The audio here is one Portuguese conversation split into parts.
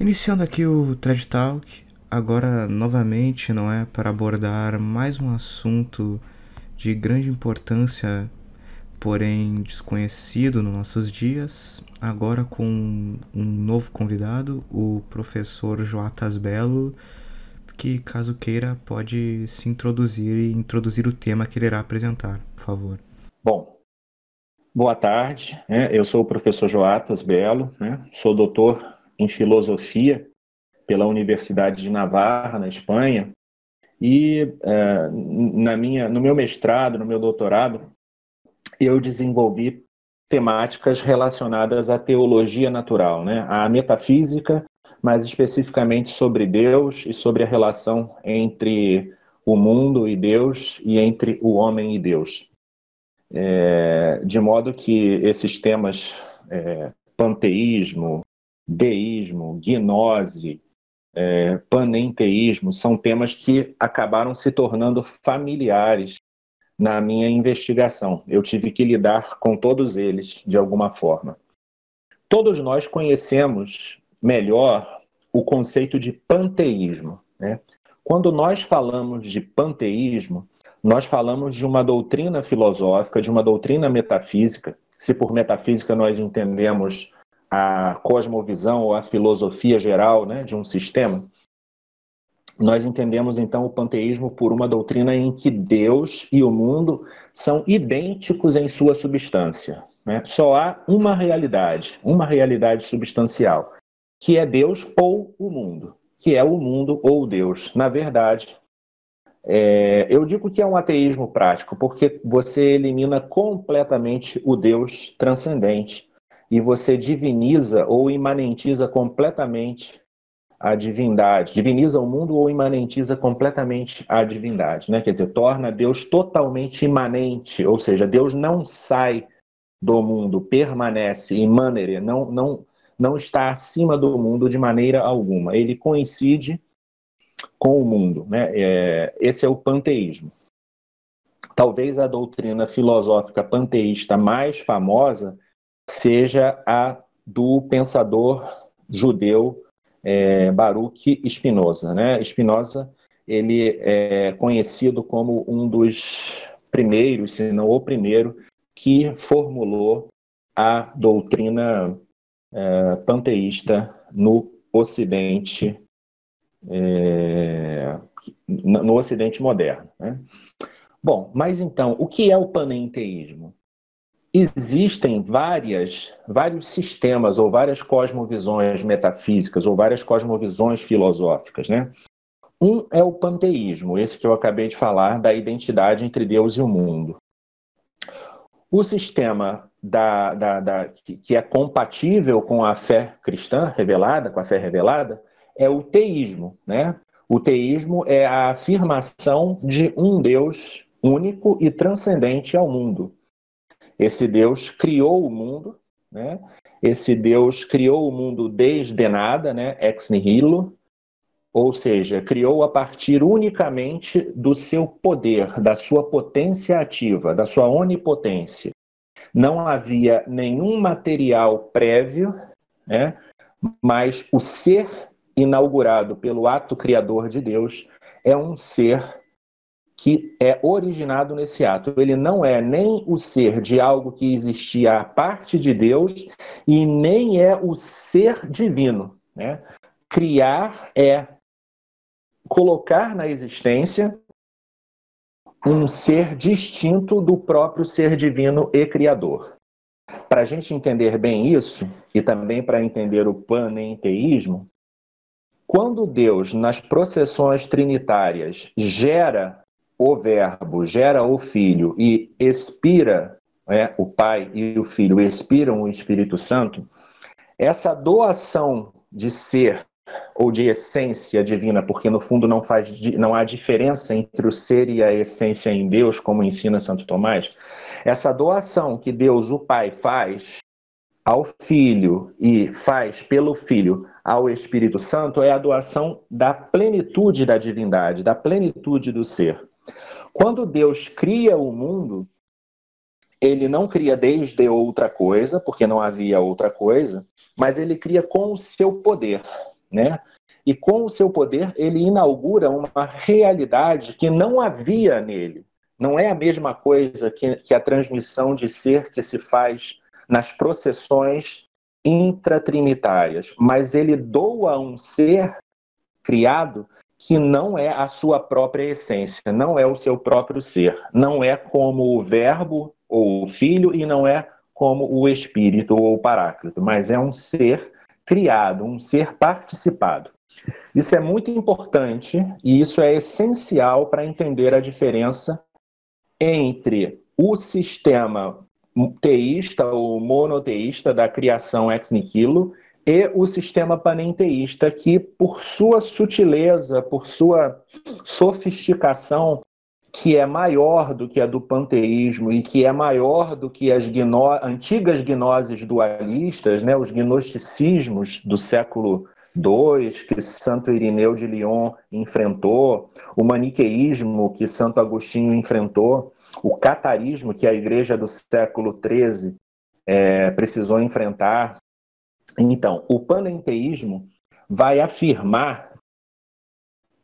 Iniciando aqui o Thread Talk, agora novamente não é para abordar mais um assunto de grande importância, porém desconhecido nos nossos dias, agora com um novo convidado, o professor Joatas Belo, que caso queira pode se introduzir e introduzir o tema que ele irá apresentar, por favor. Bom, boa tarde, eu sou o professor Joatas Belo, sou doutor em filosofia pela Universidade de Navarra, na Espanha, e no meu mestrado, no meu doutorado, eu desenvolvi temáticas relacionadas à teologia natural, à metafísica, mais especificamente sobre Deus e sobre a relação entre o mundo e Deus e entre o homem e Deus. De modo que esses temas, panteísmo, deísmo, gnose, panenteísmo, são temas que acabaram se tornando familiares na minha investigação. Eu tive que lidar com todos eles de alguma forma. Todos nós conhecemos melhor o conceito de panteísmo, né? Quando nós falamos de panteísmo, nós falamos de uma doutrina filosófica, de uma doutrina metafísica. Se por metafísica nós entendemos a cosmovisão ou a filosofia geral, de um sistema, nós entendemos então o panteísmo por uma doutrina em que Deus e o mundo são idênticos em sua substância, né? Só há uma realidade substancial, que é Deus ou o mundo, que é o mundo ou Deus. Na verdade, eu digo que é um ateísmo prático, porque você elimina completamente o Deus transcendente e você diviniza ou imanentiza completamente a divindade, diviniza o mundo ou imanentiza completamente a divindade, né? Quer dizer, torna Deus totalmente imanente, ou seja, Deus não sai do mundo, permanece imanere, não está acima do mundo de maneira alguma. Ele coincide com o mundo, né? Esse é o panteísmo. Talvez a doutrina filosófica panteísta mais famosa seja a do pensador judeu Baruch Spinoza, né? Spinoza, ele é conhecido como um dos primeiros, se não o primeiro, que formulou a doutrina panteísta no Ocidente, no Ocidente moderno, né? Bom, mas então, o que é o panenteísmo? Existem vários sistemas ou várias cosmovisões metafísicas ou várias cosmovisões filosóficas, né? Um é o panteísmo, esse que eu acabei de falar, da identidade entre Deus e o mundo. O sistema que é compatível com a fé cristã revelada, com a fé revelada, é o teísmo, né? O teísmo é a afirmação de um Deus único e transcendente ao mundo. Esse Deus criou o mundo, né? Esse Deus criou o mundo desde nada, né? Ex nihilo, ou seja, criou a partir unicamente do seu poder, da sua potência ativa, da sua onipotência. Não havia nenhum material prévio, né? Mas o ser inaugurado pelo ato criador de Deus é um ser que é originado nesse ato. Ele não é nem o ser de algo que existia à parte de Deus e nem é o ser divino, né? Criar é colocar na existência um ser distinto do próprio ser divino e criador. Para a gente entender bem isso, e também para entender o panenteísmo, quando Deus, nas processões trinitárias, gera o Verbo, gera o Filho e expira, o Pai e o Filho expiram o Espírito Santo, essa doação de ser ou de essência divina, porque no fundo não há diferença entre o ser e a essência em Deus, como ensina Santo Tomás, essa doação que Deus, o Pai, faz ao Filho e faz pelo Filho ao Espírito Santo é a doação da plenitude da divindade, da plenitude do ser. Quando Deus cria o mundo, ele não cria desde outra coisa, porque não havia outra coisa, mas ele cria com o seu poder. né? E com o seu poder, ele inaugura uma realidade que não havia nele. Não é a mesma coisa que a transmissão de ser que se faz nas processões intratrinitárias, mas ele doa um ser criado que não é a sua própria essência, não é o seu próprio ser, não é como o Verbo ou o Filho e não é como o Espírito ou o Paráclito, mas é um ser criado, um ser participado. Isso é muito importante e isso é essencial para entender a diferença entre o sistema teísta ou monoteísta da criação ex nihilo e o sistema panenteísta, que por sua sutileza, por sua sofisticação, que é maior do que a do panteísmo e que é maior do que as antigas gnoses dualistas, né, os gnosticismos do século II, que Santo Irineu de Lyon enfrentou, o maniqueísmo que Santo Agostinho enfrentou, o catarismo que a igreja do século XIII precisou enfrentar. Então, o panenteísmo vai afirmar,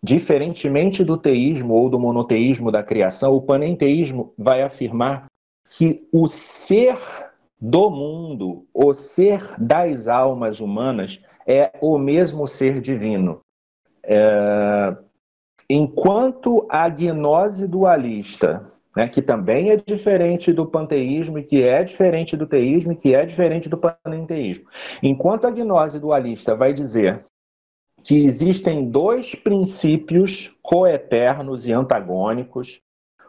diferentemente do teísmo ou do monoteísmo da criação, o panenteísmo vai afirmar que o ser do mundo, o ser das almas humanas, é o mesmo ser divino. Enquanto a gnose dualista, né, que também é diferente do panteísmo, e que é diferente do teísmo, e que é diferente do panenteísmo. Enquanto a gnose dualista vai dizer que existem dois princípios coeternos e antagônicos,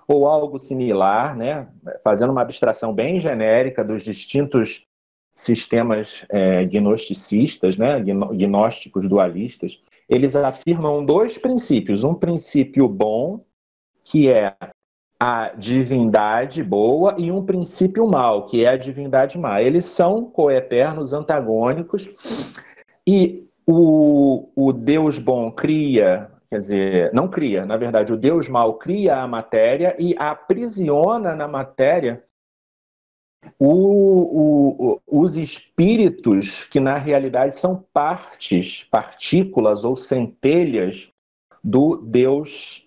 ou algo similar, né, fazendo uma abstração bem genérica dos distintos sistemas gnosticistas, né, gnósticos dualistas, eles afirmam dois princípios. Um princípio bom, que é a divindade boa, e um princípio mau, que é a divindade má. Eles são coeternos, antagônicos, e o Deus bom cria, quer dizer, não cria, na verdade, o Deus mau cria a matéria e aprisiona na matéria os espíritos que, na realidade, são partículas ou centelhas do Deus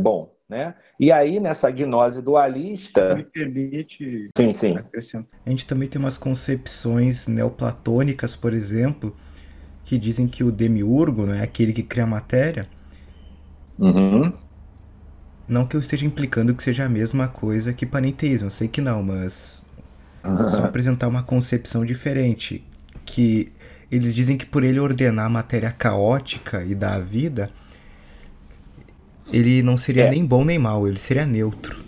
bom, né? E aí, nessa gnose dualista... Me permite Sim. acrescentar. A gente também tem umas concepções neoplatônicas, por exemplo, que dizem que o demiurgo, né, aquele que cria a matéria. Uhum. Não que eu esteja implicando que seja a mesma coisa que panenteísmo, eu sei que não, mas só apresentar uma concepção diferente, que eles dizem que por ele ordenar a matéria caótica e dar a vida, ele não seria nem bom nem mal, ele seria neutro.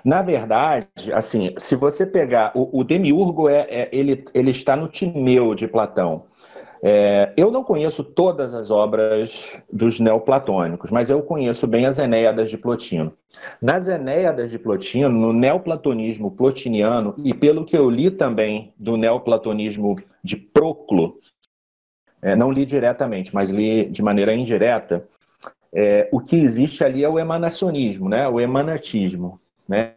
Na verdade, assim, se você pegar o demiurgo, ele está no Timeu de Platão. Eu não conheço todas as obras dos neoplatônicos, mas eu conheço bem as Enéadas de Plotino. Nas Enéadas de Plotino, no neoplatonismo plotiniano, e pelo que eu li também do neoplatonismo de Proclo, não li diretamente, mas li de maneira indireta, o que existe ali é o emanacionismo, né? O emanatismo, né?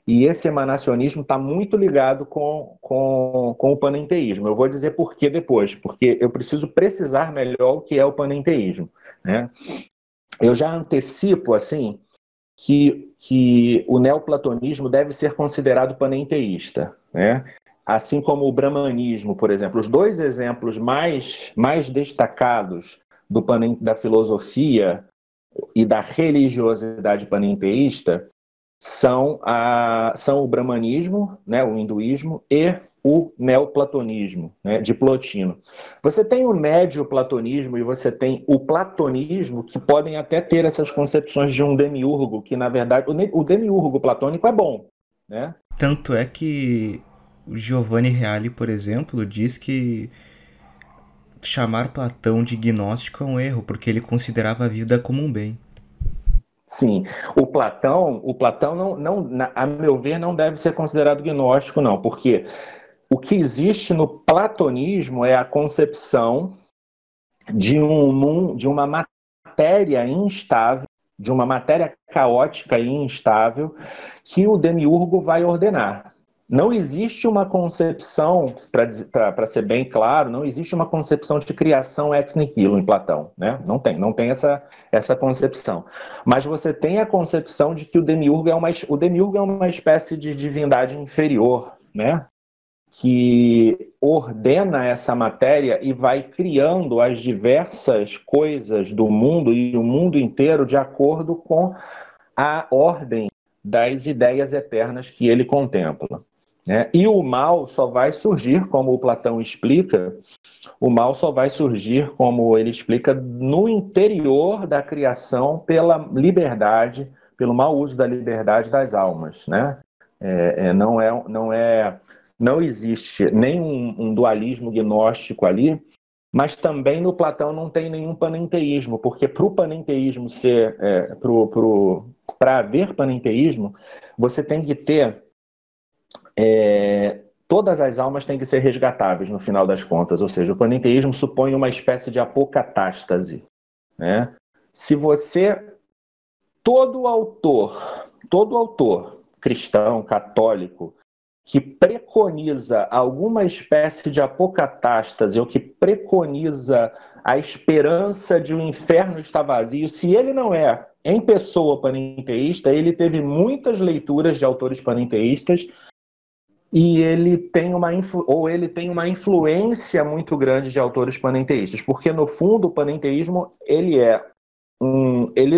E esse emanacionismo está muito ligado com o panenteísmo. Eu vou dizer por que depois, porque eu preciso precisar melhor o que é o panenteísmo, né? Eu já antecipo, assim, que o neoplatonismo deve ser considerado panenteísta, né? Assim como o brahmanismo, por exemplo. Os dois exemplos mais destacados da filosofia e da religiosidade panenteísta são o brahmanismo, né, o hinduísmo, e o neoplatonismo, né, de Plotino. Você tem o médio platonismo e você tem o platonismo, que podem até ter essas concepções de um demiurgo, que na verdade o demiurgo platônico é bom, né? Tanto é que o Giovanni Reale, por exemplo, diz que chamar Platão de gnóstico é um erro, porque ele considerava a vida como um bem. Sim, o Platão não, a meu ver, não deve ser considerado gnóstico, não, porque o que existe no platonismo é a concepção de uma matéria instável, de uma matéria caótica e instável, que o demiurgo vai ordenar. Não existe uma concepção, para ser bem claro, não existe uma concepção de criação ex nihilo em Platão, né? Não tem essa concepção. Mas você tem a concepção de que o demiurgo é uma espécie de divindade inferior, né? Que ordena essa matéria e vai criando as diversas coisas do mundo e o mundo inteiro de acordo com a ordem das ideias eternas que ele contempla. Né? E o mal só vai surgir, como o Platão explica, o mal só vai surgir, como ele explica, no interior da criação pela liberdade, pelo mau uso da liberdade das almas. Né? Não existe nem um dualismo gnóstico ali, mas também no Platão não tem nenhum panenteísmo, porque para o panenteísmo ser, para haver panenteísmo, você tem que ter todas as almas têm que ser resgatáveis no final das contas, ou seja, o panenteísmo supõe uma espécie de apocatástase, né? Se você, todo autor cristão, católico, que preconiza alguma espécie de apocatástase ou que preconiza a esperança de um inferno estar vazio, se ele não é em pessoa panenteísta, ele teve muitas leituras de autores panenteístas e ele tem uma influência muito grande de autores panenteístas, porque no fundo o panenteísmo ele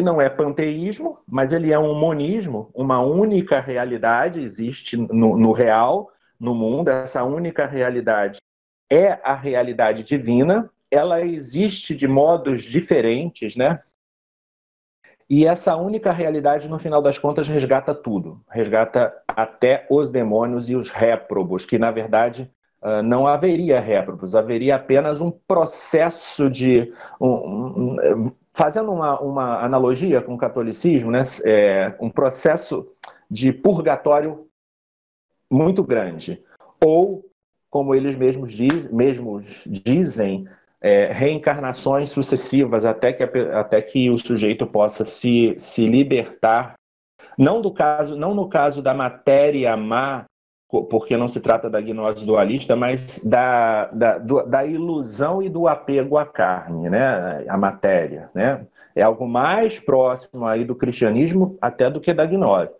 não é panteísmo, mas ele é um monismo, uma única realidade existe no real, no mundo. Essa única realidade é a realidade divina, ela existe de modos diferentes, né? E essa única realidade, no final das contas, resgata tudo. Resgata até os demônios e os réprobos, que, na verdade, não haveria réprobos, haveria apenas um processo de... fazendo uma analogia com o catolicismo, né? Um processo de purgatório muito grande. Ou, como eles mesmos dizem, reencarnações sucessivas até que o sujeito possa se libertar, não no caso da matéria má, porque não se trata da gnose dualista, mas da ilusão e do apego à carne, né? À matéria, né? É algo mais próximo aí do cristianismo até do que da gnose.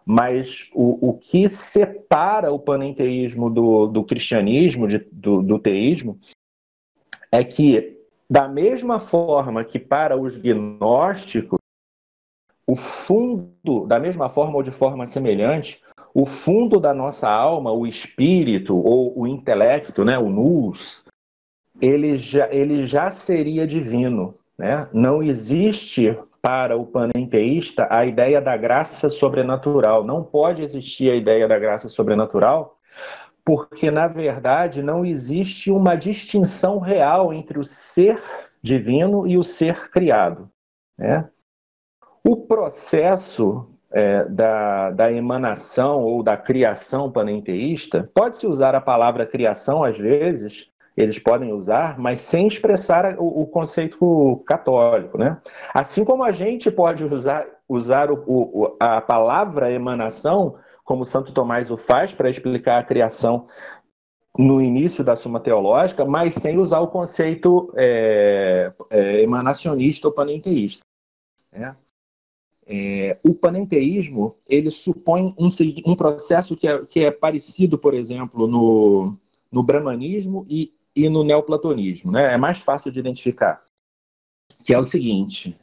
Mas o que separa o panenteísmo do cristianismo, do teísmo, é que, da mesma forma que para os gnósticos, da mesma forma ou de forma semelhante, o fundo da nossa alma, o espírito ou o intelecto, né, o nous, ele já seria divino. Né? Não existe para o panenteísta a ideia da graça sobrenatural. Não pode existir a ideia da graça sobrenatural, porque, na verdade, não existe uma distinção real entre o ser divino e o ser criado. Né? O processo da emanação ou da criação panenteísta, pode-se usar a palavra criação, às vezes, eles podem usar, mas sem expressar o conceito católico. Né? Assim como a gente pode usar a palavra emanação, como Santo Tomás o faz para explicar a criação no início da Suma Teológica, mas sem usar o conceito emanacionista ou panenteísta. Né? O panenteísmo ele supõe um processo que é parecido, por exemplo, no brahmanismo e no neoplatonismo. Né? É mais fácil de identificar. Que é o seguinte,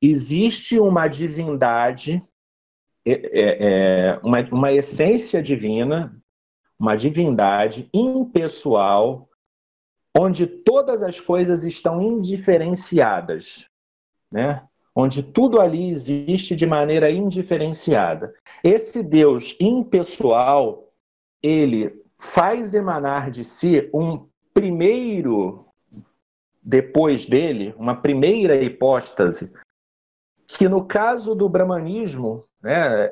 existe uma divindade, uma essência divina, uma divindade impessoal, onde todas as coisas estão indiferenciadas, né? Onde tudo ali existe de maneira indiferenciada. Esse Deus impessoal, ele faz emanar de si um primeiro, depois dele, uma primeira hipóstase, que no caso do brahmanismo, né,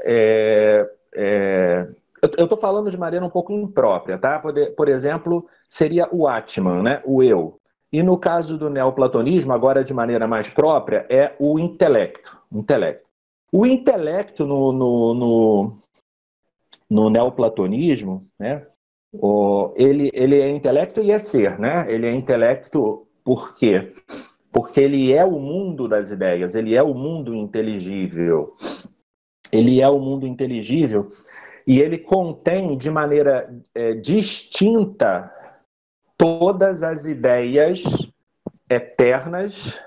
eu estou falando de maneira um pouco imprópria, tá? Por exemplo, seria o Atman, né? O eu. E no caso do neoplatonismo, agora de maneira mais própria, é o intelecto. O intelecto no neoplatonismo, né, ele é intelecto e é ser, né? Ele é intelecto por quê? Porque ele é o mundo das ideias, ele é o mundo inteligível. Ele é o mundo inteligível e ele contém de maneira distinta todas as ideias eternas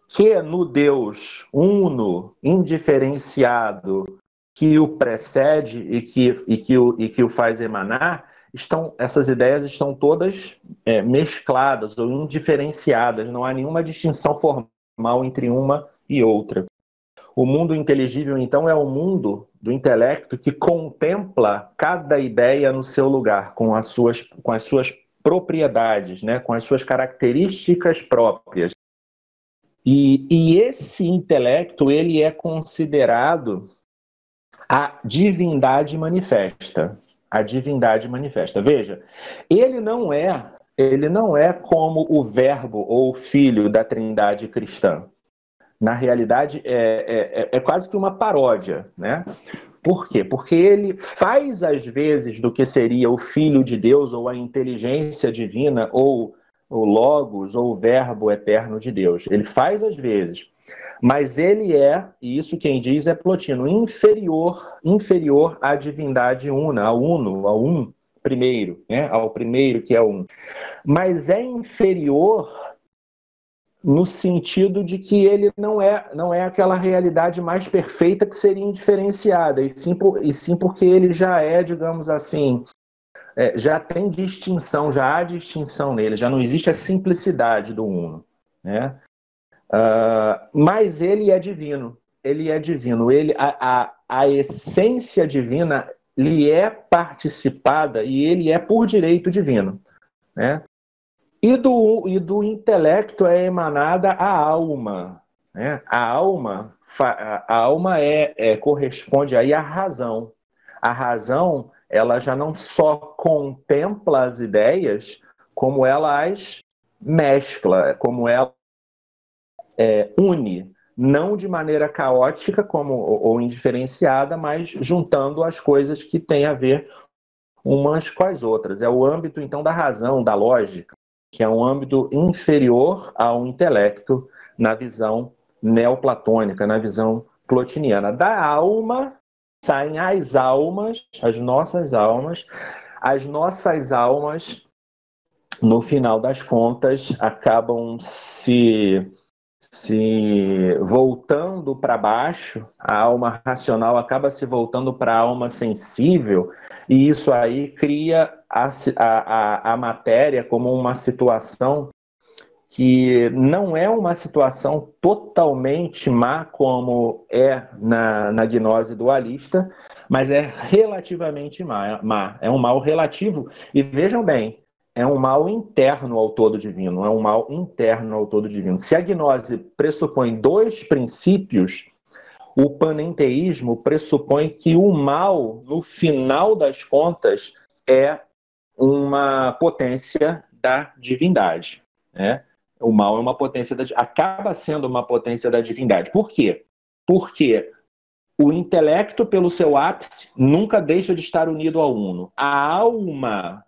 que no Deus uno, indiferenciado, que o precede e que o faz emanar, essas ideias estão todas mescladas ou indiferenciadas, não há nenhuma distinção formal entre uma e outra. O mundo inteligível, então, é o mundo do intelecto que contempla cada ideia no seu lugar, com as suas propriedades, né? Com as suas características próprias. E esse intelecto, ele é considerado a divindade manifesta. A divindade manifesta. Veja, ele não é como o Verbo ou o Filho da Trindade cristã. Na realidade, é quase que uma paródia, né? Por quê? Porque ele faz, às vezes, do que seria o Filho de Deus, ou a inteligência divina, ou o Logos, ou o Verbo eterno de Deus. Ele faz, às vezes. Mas ele e isso quem diz é Plotino, inferior à divindade una, ao uno, ao um primeiro, né? Ao primeiro que é um. Mas é inferior no sentido de que ele não é aquela realidade mais perfeita que seria indiferenciada, e sim porque ele já digamos assim, já tem distinção, já há distinção nele, já não existe a simplicidade do uno, né? Mas ele é divino, a essência divina lhe é participada e ele é por direito divino, né? E do intelecto é emanada a alma, né? A alma corresponde aí à razão. A razão, ela já não só contempla as ideias, como ela as mescla, como ela une, não de maneira caótica ou indiferenciada, mas juntando as coisas que têm a ver umas com as outras. É o âmbito, então, da razão, da lógica, que é um âmbito inferior ao intelecto na visão neoplatônica, na visão plotiniana. Da alma saem as almas, as nossas almas, no final das contas, acabam se voltando para baixo, a alma racional acaba se voltando para a alma sensível, e isso aí cria a matéria como uma situação que não é uma situação totalmente má, como é na gnose dualista, mas é relativamente má. É um mal relativo. E vejam bem, é um mal interno ao todo divino, é um mal interno ao todo divino. Se a gnose pressupõe dois princípios, o panenteísmo pressupõe que o mal, no final das contas, é uma potência da divindade, né? O mal é uma potência acaba sendo uma potência da divindade. Por quê? Porque o intelecto, pelo seu ápice, nunca deixa de estar unido ao uno. A alma,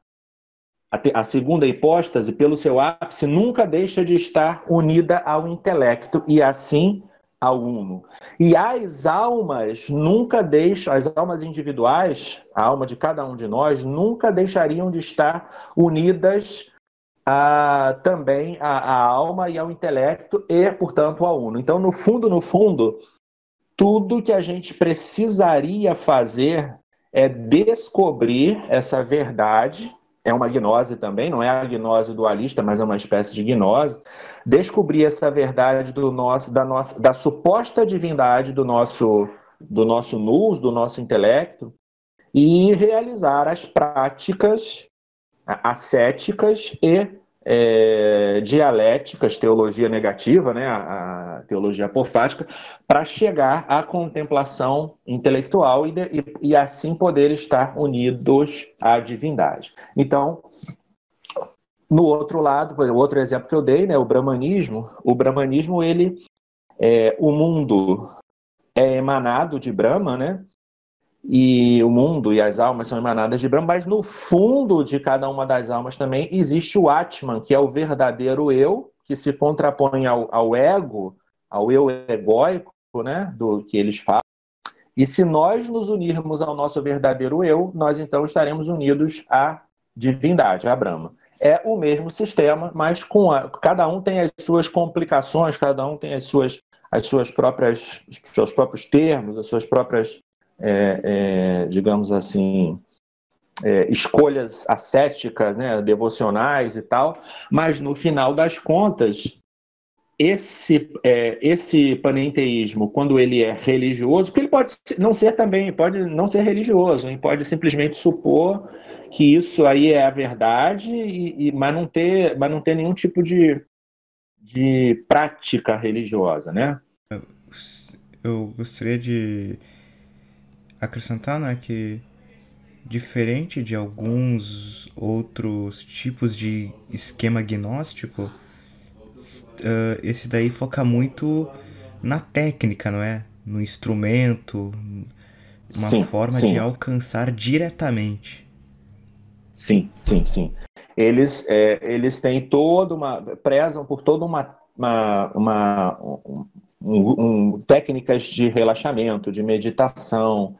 a segunda hipóstase, pelo seu ápice, nunca deixa de estar unida ao intelecto e assim ao uno. E as almas nunca deixam, as almas individuais, a alma de cada um de nós, nunca deixariam de estar unidas também à alma e ao intelecto e, portanto, ao uno. Então, no fundo, tudo que a gente precisaria fazer é descobrir essa verdade. É uma gnose também, não é a gnose dualista, mas é uma espécie de gnose. Descobrir essa verdade da suposta divindade do nosso nous, do nosso intelecto, e realizar as práticas ascéticas e dialéticas, teologia negativa, né, a teologia apofática, para chegar à contemplação intelectual e assim poder estar unidos à divindade. Então, no outro lado, o outro exemplo que eu dei, né, o brahmanismo, o mundo é emanado de Brahma, né? e o mundo e as almas são emanadas de Brahma, mas no fundo de cada uma das almas também existe o Atman, que é o verdadeiro eu, que se contrapõe ao ego, ao eu egóico, né, do que eles falam. E se nós nos unirmos ao nosso verdadeiro eu, nós então estaremos unidos à divindade, a Brahma. É o mesmo sistema, mas cada um tem as suas complicações, cada um tem as suas próprias, os seus próprios termos, as suas próprias, digamos assim, escolhas ascéticas, né, devocionais e tal, mas no final das contas, esse panenteísmo, quando ele é religioso, porque ele pode não ser também, pode não ser religioso, ele pode simplesmente supor que isso aí é a verdade, mas não ter nenhum tipo de prática religiosa, né? Eu gostaria de acrescentar, né, que diferente de alguns outros tipos de esquema gnóstico, esse daí foca muito na técnica, não é? No instrumento, uma Sim, forma de sim, alcançar diretamente. sim, sim, sim. Eles têm prezam por toda técnicas de relaxamento, de meditação,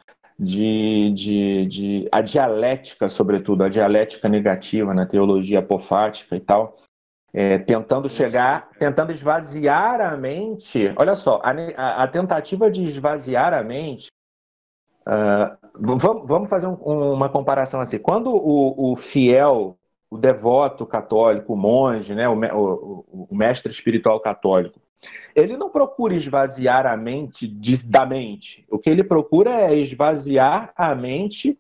a dialética, sobretudo, a dialética negativa na teologia apofática e tal, tentando esvaziar a mente. Olha só, a tentativa de esvaziar a mente. Vamos fazer uma comparação assim. Quando o fiel, o devoto católico, o monge, né, o mestre espiritual católico, ele não procura esvaziar a mente da mente. O que ele procura é esvaziar a mente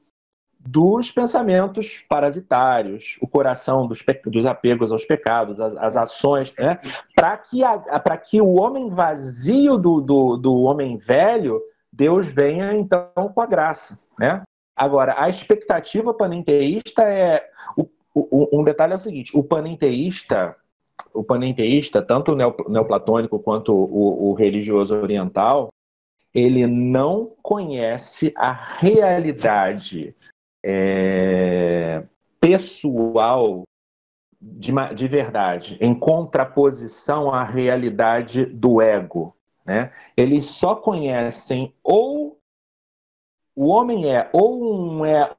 dos pensamentos parasitários, o coração dos apegos aos pecados, as ações, né? Para que o homem vazio do homem velho, Deus venha então com a graça, né? Agora, a expectativa panenteísta um detalhe é o seguinte: o panenteísta, tanto o neoplatônico quanto o religioso oriental, ele não conhece a realidade pessoal de verdade, em contraposição à realidade do ego. Né? Eles só conhecem ou o homem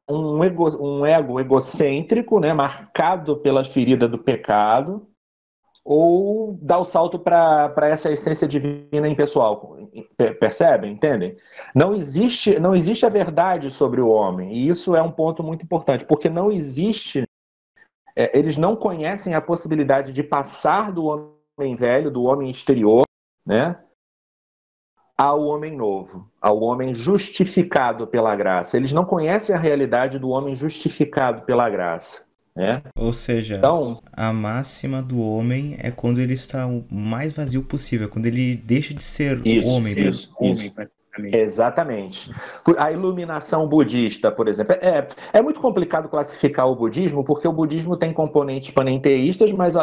um ego egocêntrico, né, marcado pela ferida do pecado, ou dá o salto para essa essência divina impessoal. Percebem? Entendem? Não existe a verdade sobre o homem, e isso é um ponto muito importante, porque não existe, eles não conhecem a possibilidade de passar do homem velho, do homem exterior, né, ao homem novo, ao homem justificado pela graça. Eles não conhecem a realidade do homem justificado pela graça. Né? Ou seja, Então, a máxima do homem é quando ele está o mais vazio possível, quando ele deixa de ser homem, isso. Exatamente. A iluminação budista, por exemplo, é muito complicado classificar o budismo, porque o budismo tem componentes panenteístas, mas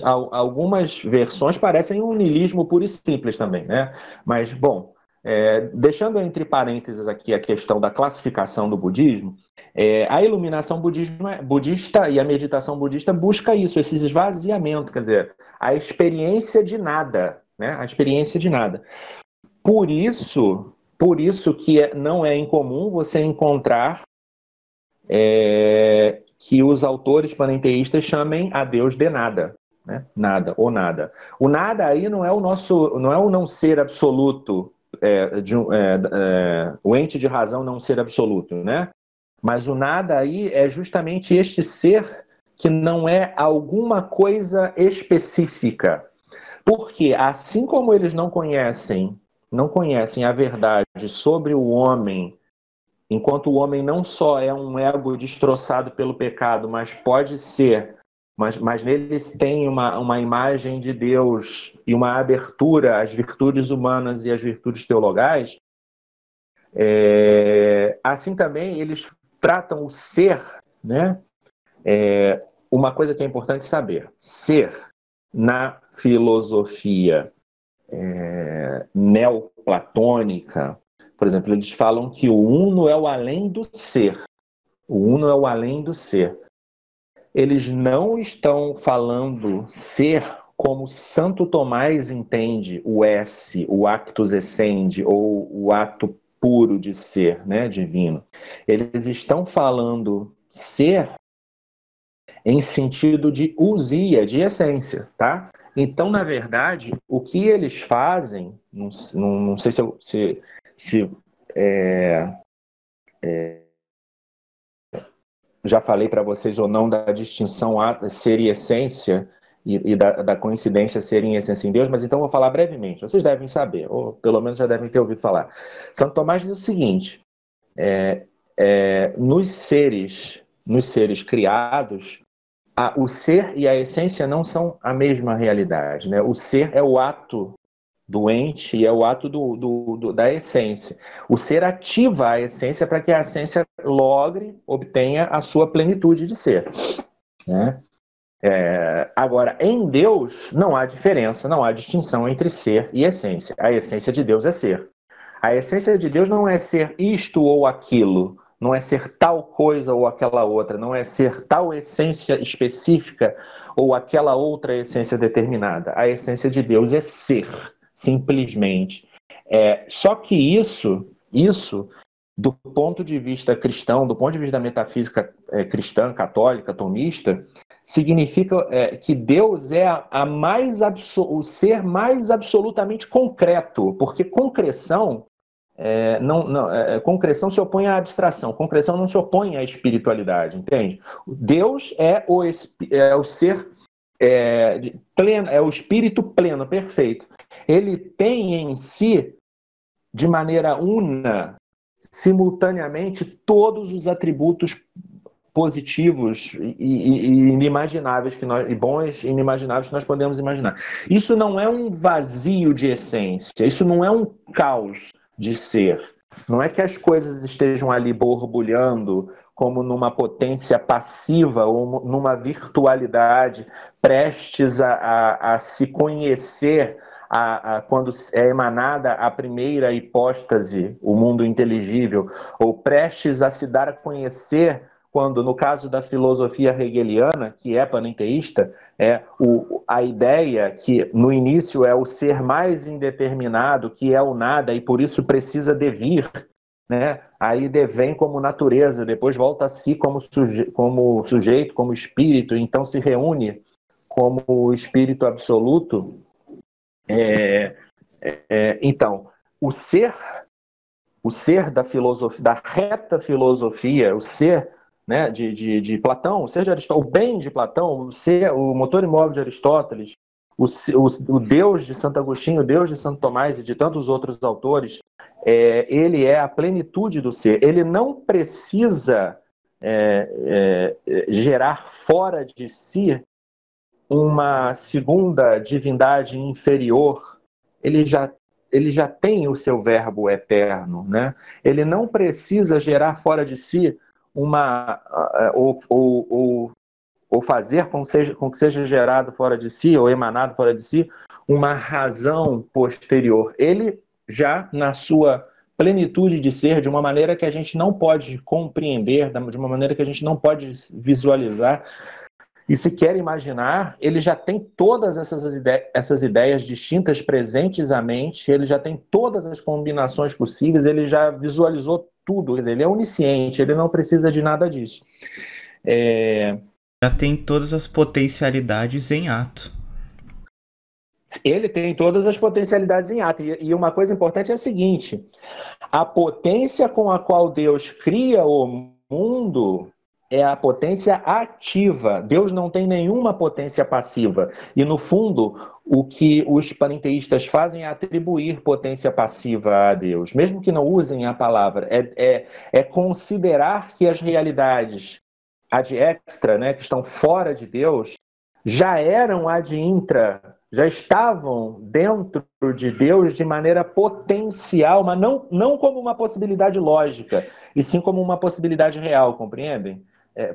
algumas versões parecem um niilismo puro e simples também, né? Mas, bom, deixando entre parênteses aqui a questão da classificação do budismo, a iluminação budista e a meditação budista busca isso, esse esvaziamento, quer dizer, a experiência de nada, né? A experiência de nada. Por isso que não é incomum você encontrar que os autores panenteístas chamem a Deus de nada, né? Nada ou nada. O nada aí não é o não ser absoluto, o ente de razão não ser absoluto, né? Mas o nada aí é justamente este ser que não é alguma coisa específica. Porque assim como eles não conhecem a verdade sobre o homem, enquanto o homem não só é um ego destroçado pelo pecado, mas pode ser, mas neles tem uma imagem de Deus e uma abertura às virtudes humanas e às virtudes teologais, assim também eles tratam o ser, né? Uma coisa que é importante saber: ser na filosofia neoplatônica, Por exemplo, eles falam que o uno é o além do ser. O uno é o além do ser. Eles não estão falando ser como Santo Tomás entende o esse, o actus essendi, ou o ato puro de ser, né, divino. Eles estão falando ser em sentido de usia, de essência, tá? Então, na verdade, o que eles fazem, não sei se já falei para vocês ou não da distinção ser e essência e da coincidência ser em essência em Deus, mas então vou falar brevemente. Vocês devem saber, ou pelo menos já devem ter ouvido falar. Santo Tomás diz o seguinte: nos seres criados, o ser e a essência não são a mesma realidade, né? O ser é o ato do ente e é o ato da essência. O ser ativa a essência para que a essência obtenha a sua plenitude de ser, né? Agora, em Deus não há diferença, não há distinção entre ser e essência. A essência de Deus é ser. A essência de Deus não é ser isto ou aquilo, não é ser tal coisa ou aquela outra, não é ser tal essência específica ou aquela outra essência determinada. A essência de Deus é ser, simplesmente. Só que isso, do ponto de vista cristão, do ponto de vista da metafísica cristã, católica, tomista, significa que Deus é o ser mais absolutamente concreto, porque concreção concreção se opõe à abstração, concreção não se opõe à espiritualidade, entende? Deus é o ser pleno, é o espírito pleno, perfeito. Ele tem em si, de maneira una, simultaneamente, todos os atributos positivos e inimagináveis e bons e inimagináveis que nós podemos imaginar. Isso não é um vazio de essência, isso não é um caos de ser. Não é que as coisas estejam ali borbulhando como numa potência passiva ou numa virtualidade prestes a se conhecer quando é emanada a primeira hipóstase, o mundo inteligível, ou prestes a se dar a conhecer quando, no caso da filosofia hegeliana, que é panenteísta, a ideia que no início é o ser mais indeterminado, que é o nada, e por isso precisa devir, né? Aí devém como natureza, depois volta a si como sujeito, como espírito, então se reúne como o espírito absoluto. Então, o ser da filosofia, da reta filosofia, o ser, né, de Platão, o ser de Aristóteles, o bem de Platão, o motor imóvel de Aristóteles, o Deus de Santo Agostinho, o Deus de Santo Tomás e de tantos outros autores, ele é a plenitude do ser. Ele não precisa gerar fora de si uma segunda divindade inferior. Ele já tem o seu verbo eterno, né? Ele não precisa gerar fora de si ou fazer com que seja gerado fora de si, ou emanado fora de si, uma razão posterior. Ele já, na sua plenitude de ser, de uma maneira que a gente não pode compreender, de uma maneira que a gente não pode visualizar, e se quer imaginar, ele já tem todas essas ideias distintas presentes à mente, ele já tem todas as combinações possíveis, ele já visualizou tudo, ele é onisciente, ele não precisa de nada disso. Já tem todas as potencialidades em ato. Ele tem todas as potencialidades em ato. E uma coisa importante é a seguinte: a potência com a qual Deus cria o mundo é a potência ativa. Deus não tem nenhuma potência passiva. E, no fundo, o que os panenteístas fazem é atribuir potência passiva a Deus. Mesmo que não usem a palavra, é considerar que as realidades ad extra, né, que estão fora de Deus, já eram ad intra, já estavam dentro de Deus de maneira potencial, mas não como uma possibilidade lógica, e sim como uma possibilidade real, compreendem?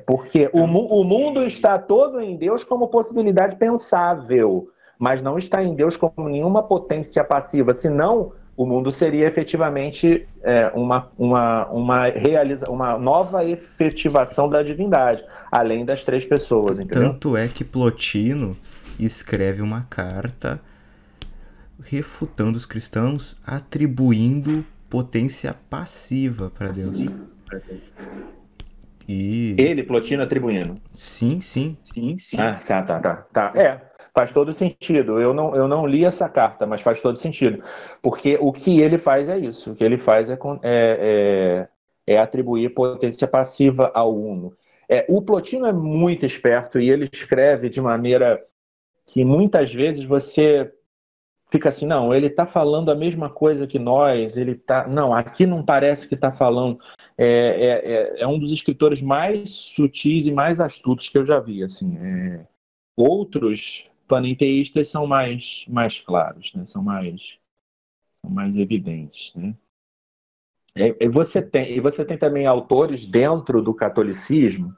Porque o mundo está todo em Deus como possibilidade pensável, mas não está em Deus como nenhuma potência passiva, senão o mundo seria efetivamente uma nova efetivação da divindade, além das três pessoas, entendeu? Tanto é que Plotino escreve uma carta refutando os cristãos, atribuindo potência passiva para Deus. E Ele, Plotino, atribuindo. sim, sim. Ah, tá. Faz todo sentido. Eu não li essa carta, mas faz todo sentido. Porque o que ele faz é isso. O que ele faz é atribuir potência passiva ao uno. O Plotino é muito esperto e ele escreve de maneira que muitas vezes você fica assim, não, ele está falando a mesma coisa que nós, não, aqui não parece que está falando. É um dos escritores mais sutis e mais astutos que eu já vi, assim. Outros panenteístas são mais claros, né? São mais evidentes, né? E você tem também autores dentro do catolicismo,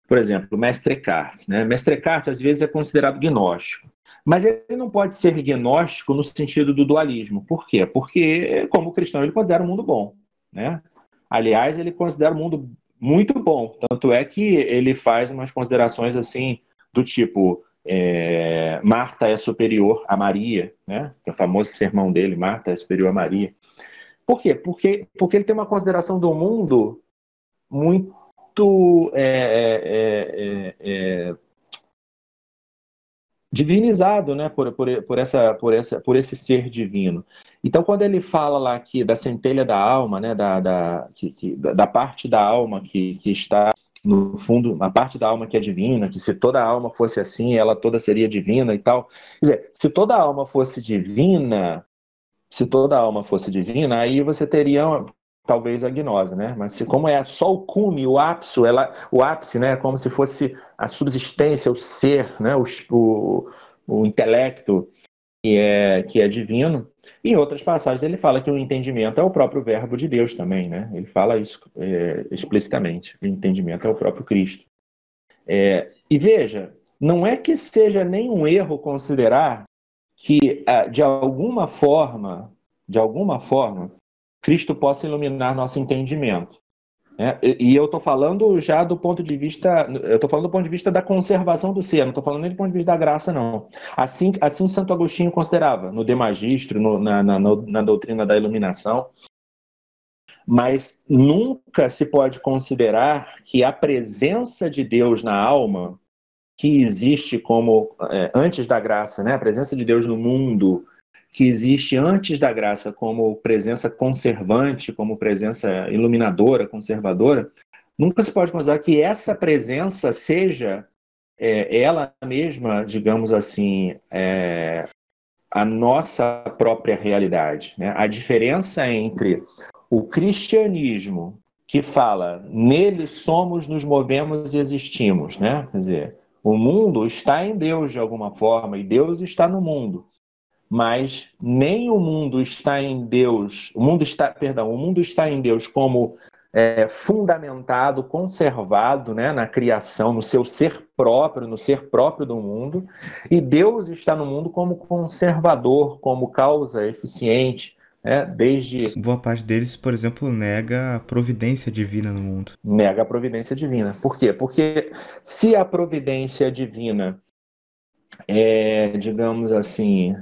por exemplo, Mestre Eckhart, né? Mestre Eckhart às vezes é considerado gnóstico, mas ele não pode ser gnóstico no sentido do dualismo. Por quê? Porque, como cristão, ele considera o mundo bom, né? Aliás, ele considera o mundo muito bom, tanto é que ele faz umas considerações assim do tipo Marta é superior a Maria, né? Que é o famoso sermão dele, Marta é superior a Maria. Por quê? Porque ele tem uma consideração do mundo muito divinizado, né, por esse ser divino. Então, quando ele fala lá aqui da centelha da alma, né, da parte da alma que está no fundo, a parte da alma que é divina, que se toda a alma fosse assim, ela toda seria divina e tal. Quer dizer, se toda a alma fosse divina, aí você teria talvez a gnose, né? Mas como é só o cume, o ápice, né? Como se fosse a subsistência, o ser, né? O intelecto que é divino. Em outras passagens ele fala que o entendimento é o próprio verbo de Deus também, né? Ele fala isso explicitamente. O entendimento é o próprio Cristo. E veja, não é que seja nenhum erro considerar que de alguma forma, Cristo possa iluminar nosso entendimento, né? E eu estou falando já do ponto de vista, da conservação do ser, não estou falando nem do ponto de vista da graça, não. Assim Santo Agostinho considerava, no De Magistro, na doutrina da iluminação, mas nunca se pode considerar que a presença de Deus na alma, que existe como antes da graça, né? A presença de Deus no mundo, que existe antes da graça como presença conservante, como presença iluminadora, conservadora, nunca se pode considerar que essa presença seja ela mesma, digamos assim, a nossa própria realidade, né? A diferença entre o cristianismo, que fala, nele somos, nos movemos e existimos, né? Quer dizer, o mundo está em Deus de alguma forma e Deus está no mundo. Mas nem o mundo está em Deus, o mundo está em Deus como fundamentado, conservado, né, na criação, no seu ser próprio, no ser próprio do mundo, e Deus está no mundo como conservador, como causa eficiente, né, desde Boa parte deles, por exemplo, nega a providência divina no mundo. nega a providência divina. Por quê? Porque se a providência divina digamos assim,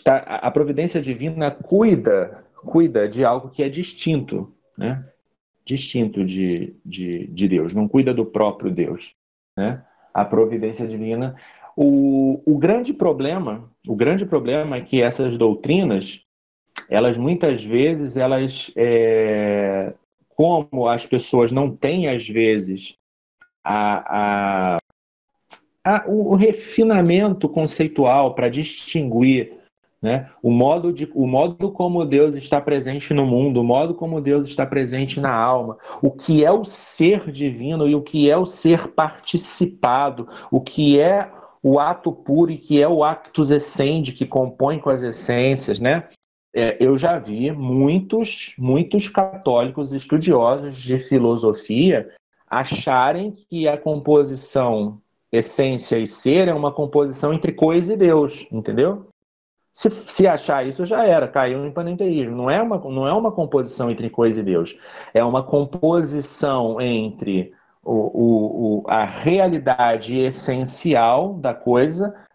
a providência divina cuida de algo que é distinto, né? Distinto de Deus, não cuida do próprio Deus, né? A providência divina. O grande problema é que essas doutrinas, elas muitas vezes, como as pessoas não têm às vezes o refinamento conceitual para distinguir, né, o modo como Deus está presente no mundo, o modo como Deus está presente na alma, o que é o ser divino e o que é o ser participado, o que é o ato puro e que é o actus essendi, que compõe com as essências, né? Eu já vi muitos católicos estudiosos de filosofia acharem que a composição essência e ser é uma composição entre coisa e Deus, entendeu? Se achar isso, já era, caiu no panenteísmo. Não é uma composição entre coisa e Deus. É uma composição entre a realidade essencial da coisa,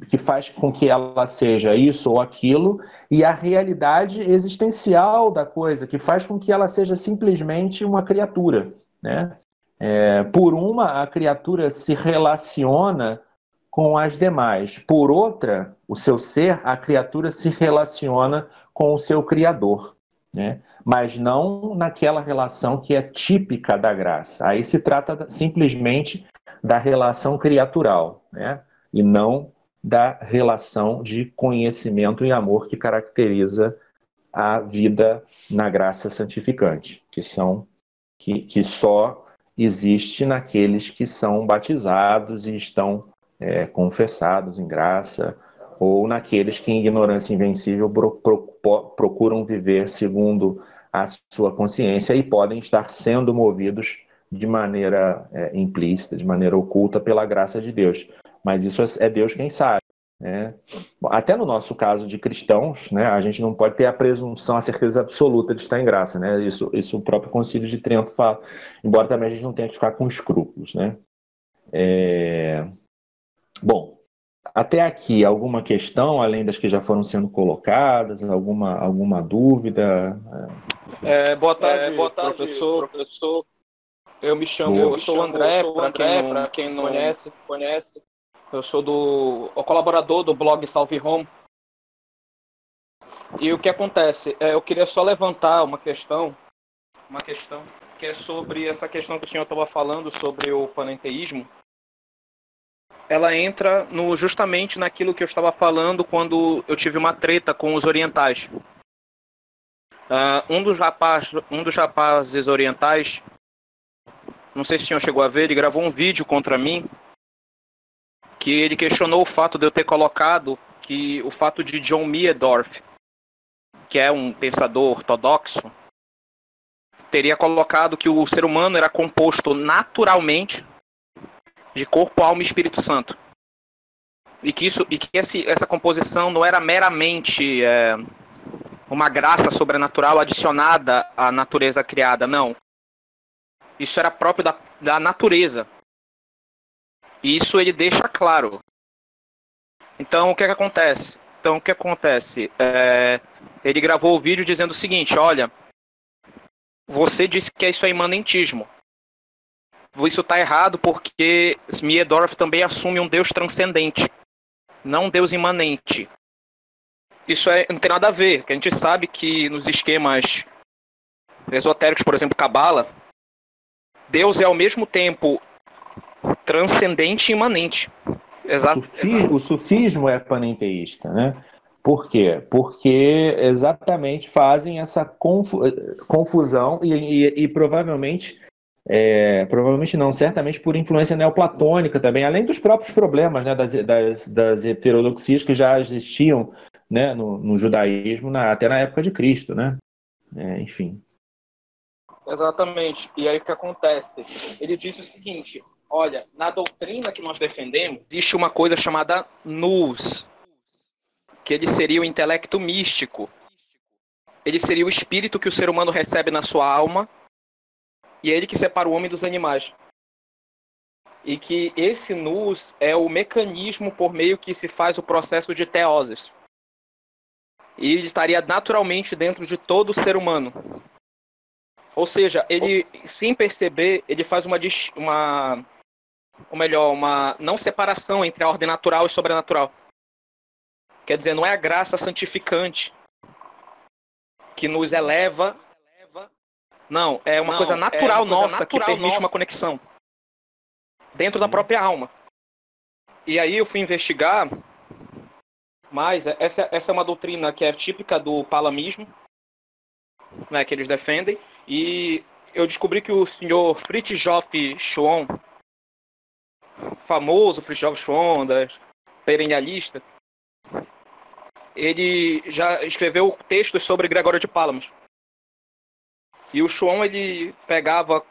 que faz com que ela seja isso ou aquilo, e a realidade existencial da coisa, que faz com que ela seja simplesmente uma criatura, né? A criatura se relaciona com as demais. Por outra, o seu ser, a criatura se relaciona com o seu Criador, né? Mas não naquela relação que é típica da graça. Aí se trata simplesmente da relação criatural, né? E não da relação de conhecimento e amor que caracteriza a vida na graça santificante, que só existe naqueles que são batizados e estão confessados em graça, ou naqueles que, em ignorância invencível, procuram viver segundo a sua consciência e podem estar sendo movidos de maneira implícita, de maneira oculta, pela graça de Deus. Mas isso é Deus quem sabe, né? Até no nosso caso de cristãos, né, a gente não pode ter a presunção, a certeza absoluta de estar em graça, né? Isso o próprio Concílio de Trento fala, embora também a gente não tenha que ficar com escrúpulos, né? Bom, até aqui, alguma questão, além das que já foram sendo colocadas, alguma dúvida? Boa tarde, professor. Eu sou o André, para quem não conhece. Eu sou o colaborador do blog Salve Home. E o que acontece? Eu queria só levantar uma questão que é sobre essa questão que o senhor estava falando sobre o panenteísmo. Ela entra justamente naquilo que eu estava falando quando eu tive uma treta com os orientais. Um dos rapazes orientais, não sei se o senhor chegou a ver, ele gravou um vídeo contra mim, que ele questionou o fato de eu ter colocado o fato de John Meadorff, que é um pensador ortodoxo, teria colocado que o ser humano era composto naturalmente de corpo, alma e Espírito Santo. E que essa composição não era meramente uma graça sobrenatural adicionada à natureza criada, não. Isso era próprio da natureza. E isso ele deixa claro. Então, o que acontece? Ele gravou o vídeo dizendo o seguinte: olha, você disse que isso é imanentismo. Isso está errado porque Meadorff também assume um Deus transcendente, não um Deus imanente. Isso não tem nada a ver, porque a gente sabe que nos esquemas esotéricos, por exemplo, Cabala, Deus é ao mesmo tempo transcendente e imanente. O sufismo é panenteísta, né? Por quê? Porque exatamente fazem essa confusão e provavelmente não, certamente por influência neoplatônica também, além dos próprios problemas, né, das heterodoxias que já existiam, né, no judaísmo até na época de Cristo, né? Enfim. Exatamente. E aí o que acontece? Ele disse o seguinte: olha, na doutrina que nós defendemos, existe uma coisa chamada nous, que ele seria o intelecto místico. Ele seria o espírito que o ser humano recebe na sua alma, e é ele que separa o homem dos animais. E que esse nous é o mecanismo por meio que se faz o processo de teoses. E ele estaria naturalmente dentro de todo ser humano. Ou seja, ele, sem perceber, ele faz uma não separação entre a ordem natural e sobrenatural. Quer dizer, não é a graça santificante que nos eleva. Não, é uma coisa natural nossa que permite uma conexão dentro da própria alma. E aí eu fui investigar, mas essa é uma doutrina que é típica do palamismo, né, que eles defendem, e eu descobri que o senhor Fritjof Schuon, famoso Fritjof Schuon, perennialista, ele já escreveu textos sobre Gregório de Pálamos. E o Schuon, ele pegava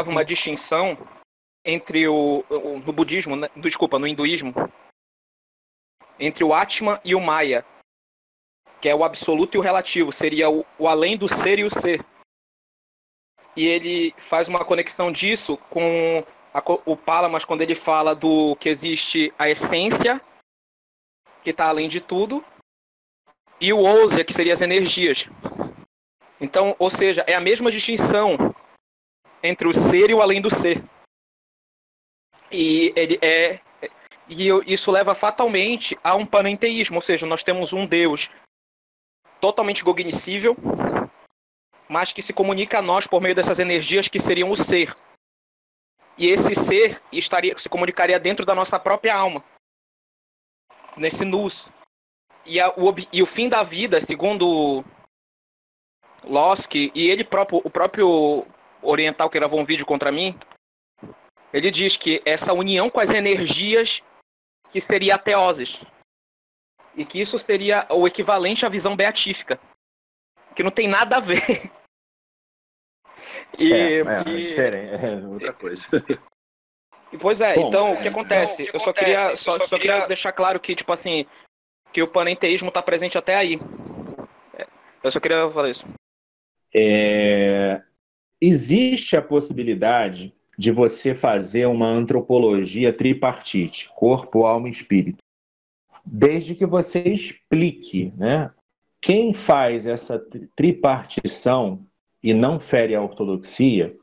uma distinção entre no budismo, né, no hinduísmo, entre o Atman e o Maya, que é o absoluto e o relativo, seria o além do ser e o ser. E ele faz uma conexão disso com o Palamas, quando ele fala do que existe a essência, que está além de tudo, e o Ousia, que seria as energias. Então, ou seja, é a mesma distinção entre o ser e o além do ser. E isso leva fatalmente a um panenteísmo, ou seja, nós temos um Deus totalmente cognoscível, mas que se comunica a nós por meio dessas energias que seriam o ser. E esse ser se comunicaria dentro da nossa própria alma, nesse nous. E o fim da vida, segundo Lossky, e o próprio oriental que gravou um vídeo contra mim, ele diz que essa união com as energias que seria a teoses. E que isso seria o equivalente à visão beatífica. Que não tem nada a ver. Diferente, é outra coisa. Pois é, então o que acontece? Eu só queria deixar claro que, tipo assim, que o panenteísmo está presente até aí. Eu só queria falar isso. Existe a possibilidade de você fazer uma antropologia tripartite, corpo, alma e espírito, desde que você explique, né? Quem faz essa tripartição e não fere a ortodoxia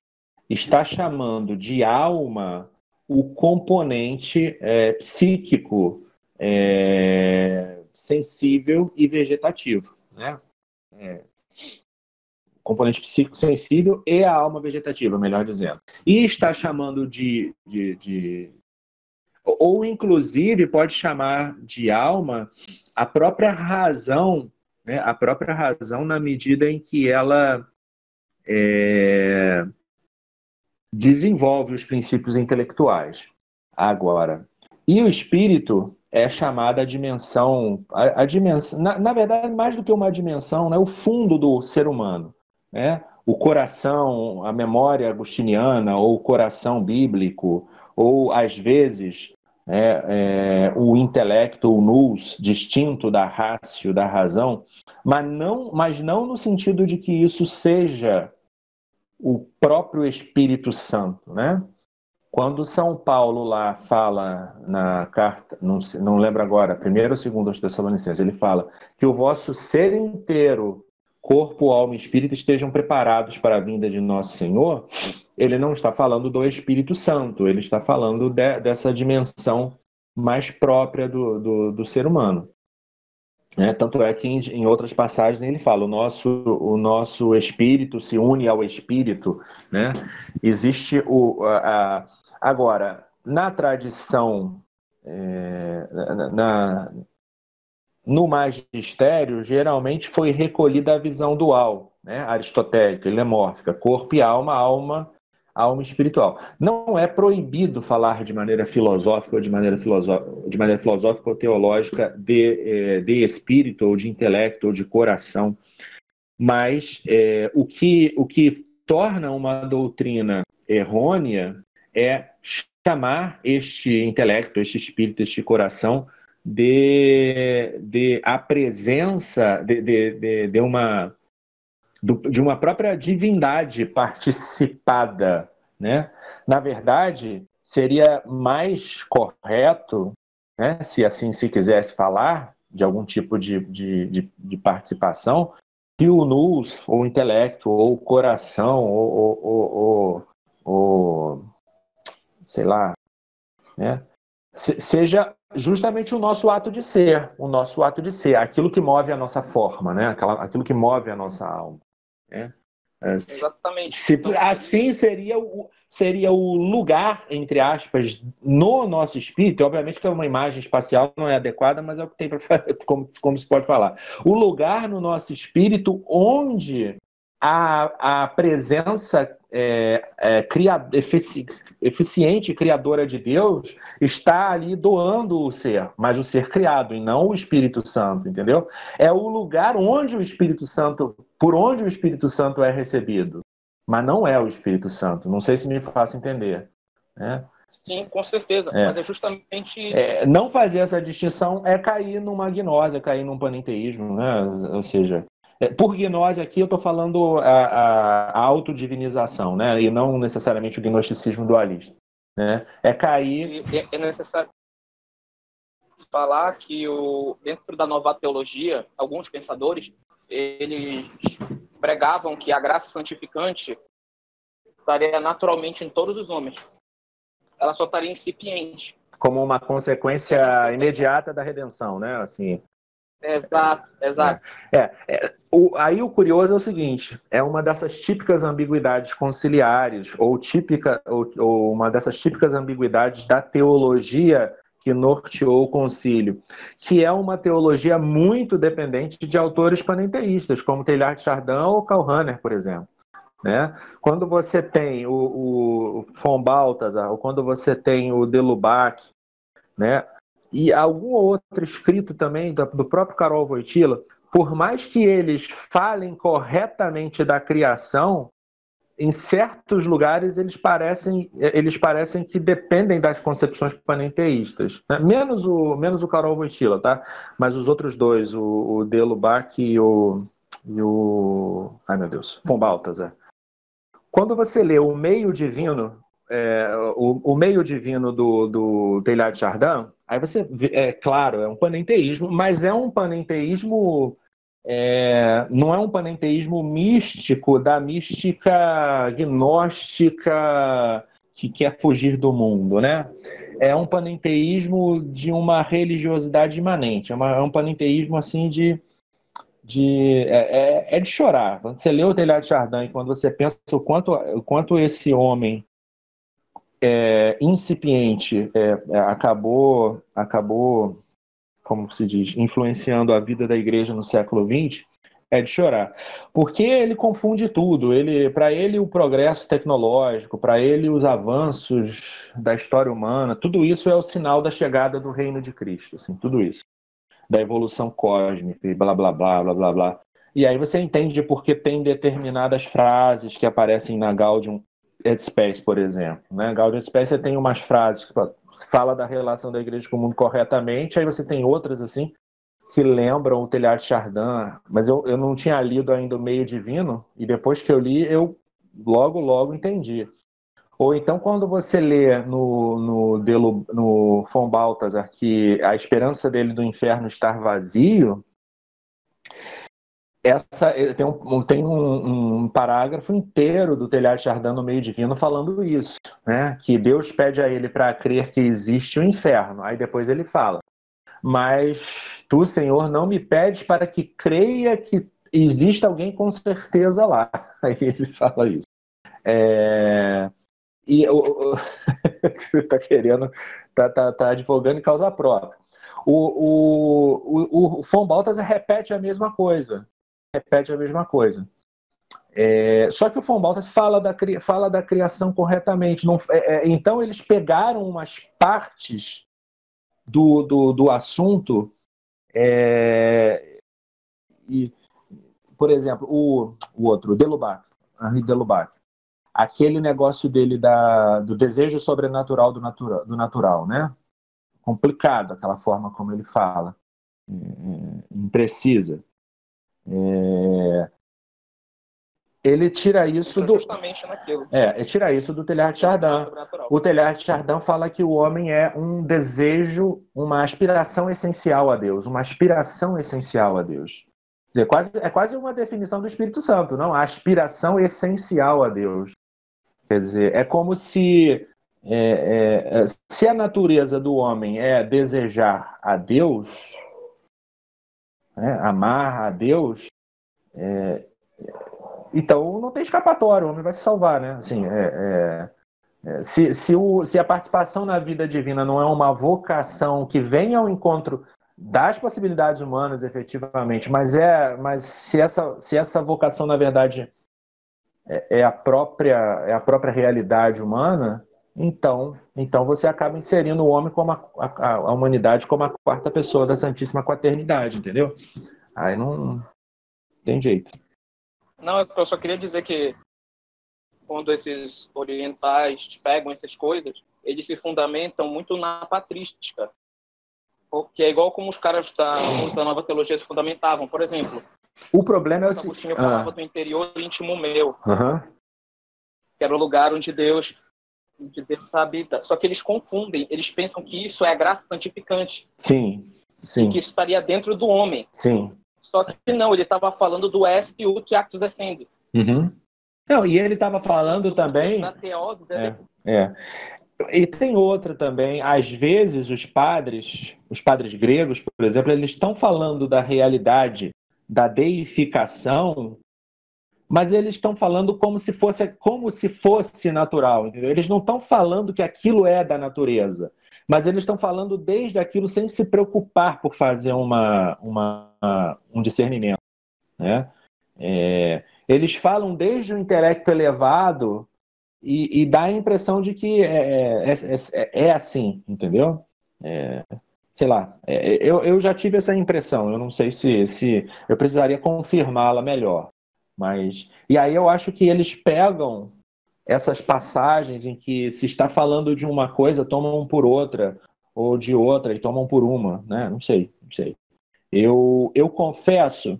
está chamando de alma o componente psíquico, sensível e vegetativo, né? Componente psíquico sensível e a alma vegetativa, melhor dizendo. E está chamando ou inclusive pode chamar de alma a própria razão, né? A própria razão na medida em que ela desenvolve os princípios intelectuais. Agora, e o espírito é chamada a dimensão, na verdade, mais do que uma dimensão, né? O fundo do ser humano. Né? O coração, a memória agostiniana, ou o coração bíblico, ou, às vezes, o intelecto, o nous, distinto da ratio, da razão, mas não no sentido de que isso seja o próprio Espírito Santo. Né? Quando São Paulo lá fala na carta, não lembro agora, 1º ou 2º aos Tessalonicenses, ele fala que o vosso ser inteiro, corpo, alma e espírito, estejam preparados para a vinda de nosso Senhor, ele não está falando do Espírito Santo, ele está falando dessa dimensão mais própria do ser humano. Tanto é que em outras passagens ele fala, o nosso espírito se une ao espírito. Né? Existe agora, na tradição, no magistério, geralmente foi recolhida a visão dual, né? Aristotélica, leomórfica, corpo e alma, alma espiritual. Não é proibido falar de maneira filosófica ou de maneira filosófica ou teológica de espírito ou de intelecto ou de coração, mas o que torna uma doutrina errônea é chamar este intelecto, este espírito, este coração de a presença de uma própria divindade participada, né? Na verdade, seria mais correto, né, se assim se quisesse falar, de algum tipo de participação, que o nous, ou o intelecto, ou o coração, ou sei lá, né, seja justamente o nosso ato de ser, aquilo que move a nossa forma, né? Aquilo que move a nossa alma. Né? Exatamente. Assim seria o lugar, entre aspas, no nosso espírito. Obviamente que é uma imagem espacial, não é adequada, mas é o que tem para falar, como se pode falar. O lugar no nosso espírito onde a presença eficiente, criadora de Deus, está ali doando o ser, mas o ser criado, e não o Espírito Santo, entendeu? É o lugar onde o Espírito Santo, por onde o Espírito Santo é recebido, mas não é o Espírito Santo. Não sei se me faço entender. Né? Sim, com certeza. Mas é justamente... não fazer essa distinção é cair numa gnose, é cair num panenteísmo, né? Ou seja, por gnose aqui eu estou falando a autodivinização, né? E não necessariamente o gnosticismo dualista. Né? É cair... É necessário falar que dentro da nova teologia, alguns pensadores, eles pregavam que a graça santificante estaria naturalmente em todos os homens. Ela só estaria incipiente. Como uma consequência imediata da redenção, né? Assim. Exato. Aí o curioso é o seguinte, é uma dessas típicas ambiguidades conciliares, ou uma dessas típicas ambiguidades da teologia que norteou o concílio, que é uma teologia muito dependente de autores panenteístas, como Teilhard de Chardin ou Karl Rahner, por exemplo. Né? Quando você tem o von Balthasar, ou quando você tem o de Lubac, né? E algum outro escrito também do próprio Karol Wojtyla, por mais que eles falem corretamente da criação, em certos lugares eles parecem que dependem das concepções panenteístas, né? menos o Karol Wojtyla, tá? Mas os outros dois, o de Lubac e o ai meu Deus, von Balthasar. Quando você lê o meio divino, o meio divino do Teilhard de Chardin, aí você vê, claro, é um panenteísmo, mas é um panenteísmo, não é um panenteísmo místico da mística gnóstica que quer fugir do mundo, né? É um panenteísmo de uma religiosidade imanente, é um panenteísmo assim de chorar. Quando você lê o Teilhard de Chardin e quando você pensa o quanto esse homem incipiente acabou, como se diz, influenciando a vida da igreja no século XX, é de chorar. Porque ele confunde tudo. Para ele, o progresso tecnológico, para ele, os avanços da história humana, tudo isso é o sinal da chegada do reino de Cristo. Assim, tudo isso. Da evolução cósmica e blá, blá, blá, blá, blá, blá. E aí você entende porque tem determinadas frases que aparecem na Gaudium et Spes, por exemplo. Né? Gaudium et Spes, você tem umas frases que fala da relação da igreja com o mundo corretamente, aí você tem outras assim que lembram o Teilhard de Chardin, mas eu não tinha lido ainda o Meio Divino, e depois que eu li, eu logo entendi. Ou então, quando você lê no von Balthasar que a esperança dele do inferno estar vazio, tem um parágrafo inteiro do Teilhard de Chardin no Meio Divino falando isso, né? Que Deus pede a ele para crer que existe o inferno. Aí depois ele fala, mas tu, Senhor, não me pedes para que creia que existe alguém com certeza lá. Aí ele fala isso. E você está querendo, tá advogando em causa própria. O von Balthasar repete a mesma coisa. Só que o von Balthasar fala da criação corretamente. Então eles pegaram umas partes do assunto e, por exemplo, o outro, Henri de Lubac, aquele negócio dele do desejo sobrenatural do natural, né? Complicado aquela forma como ele fala, imprecisa. Ele tira isso justamente naquilo. Ele tira isso do Teilhard de Chardin. O Teilhard de Chardin fala que o homem é um desejo, uma aspiração essencial a Deus, É quase uma definição do Espírito Santo, não? A aspiração essencial a Deus. Quer dizer, é como se a natureza do homem é desejar a Deus, né, amar a Deus, então não tem escapatória, o homem vai se salvar, né? Assim, se a participação na vida divina não é uma vocação que vem ao encontro das possibilidades humanas, efetivamente, mas se essa vocação, na verdade, é a própria realidade humana, então você acaba inserindo o homem como a humanidade como a quarta pessoa da Santíssima Quaternidade, entendeu? Aí não tem jeito. Não, eu só queria dizer que quando esses orientais pegam essas coisas, eles se fundamentam muito na patrística, porque é igual como os caras da nova teologia se fundamentavam. Por exemplo, o problema é o Santo seguinte... Agostinho falava do interior íntimo meu, Uhum. que era o lugar onde Deus habita. Só que eles confundem, eles pensam que isso é a graça santificante. Sim, E sim, que isso estaria dentro do homem. sim. Só que não, ele estava falando do est ut actus essendi. Uhum. Não, e ele estava falando também... Da teoses É. E tem outra também, às vezes os padres gregos, por exemplo, eles estão falando da realidade da deificação, mas eles estão falando como se fosse natural, entendeu? Eles não estão falando que aquilo é da natureza, mas eles estão falando desde aquilo sem se preocupar por fazer um discernimento, né? Eles falam desde o intelecto elevado e dá a impressão de que é assim, entendeu? Sei lá, eu já tive essa impressão, eu não sei se eu precisaria confirmá-la melhor. Mas, e aí eu acho que eles pegam essas passagens em que se está falando de uma coisa, tomam por outra, ou de outra e tomam por uma, né? Não sei. Eu confesso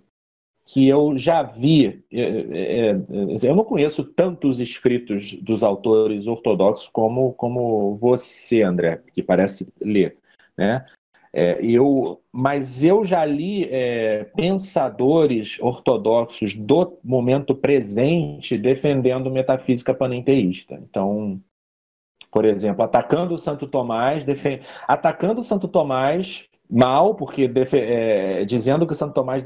que eu já vi, eu não conheço tantos escritos dos autores ortodoxos como você, André, que parece ler, né? Mas eu já li pensadores ortodoxos do momento presente defendendo metafísica panenteísta. Então, por exemplo, atacando o Santo Tomás mal, porque dizendo que Santo Tomás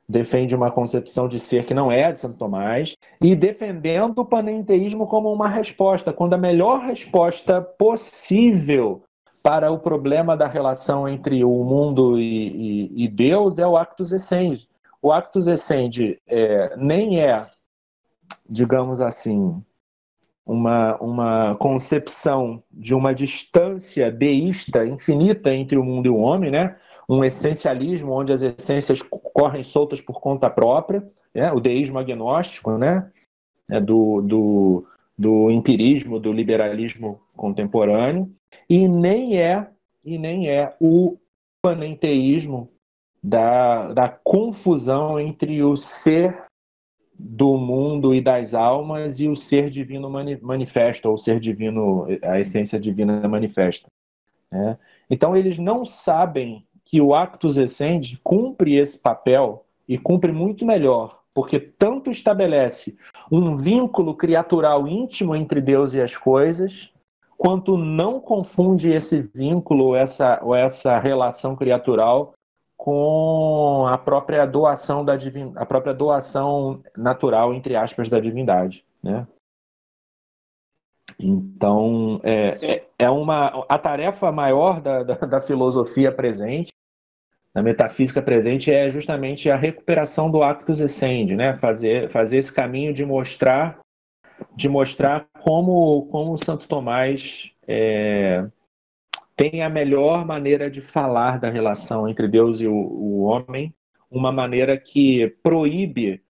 defende uma concepção de ser que não é a de Santo Tomás, e defendendo o panenteísmo como uma resposta, quando a melhor resposta possível para o problema da relação entre o mundo e Deus é o actus essendi. O actus essendi nem é, digamos assim, uma concepção de uma distância deísta infinita entre o mundo e o homem, né? Um essencialismo onde as essências correm soltas por conta própria, né? O deísmo agnóstico, né? Do empirismo, do liberalismo contemporâneo, e nem é o panenteísmo da confusão entre o ser do mundo e das almas e o ser divino manifesta, ou o ser divino, a essência divina manifesta, né? Então eles não sabem que o actus essendi cumpre esse papel e cumpre muito melhor, porque tanto estabelece um vínculo criatural íntimo entre Deus e as coisas, quanto não confunde esse vínculo ou essa relação criatural com a própria doação a própria doação natural, entre aspas, da divindade, né? Então, a tarefa maior da filosofia presente, da metafísica presente, é justamente a recuperação do actus essendi, né? Fazer esse caminho de mostrar como o Santo Tomás tem a melhor maneira de falar da relação entre Deus e o homem, uma maneira que proíbe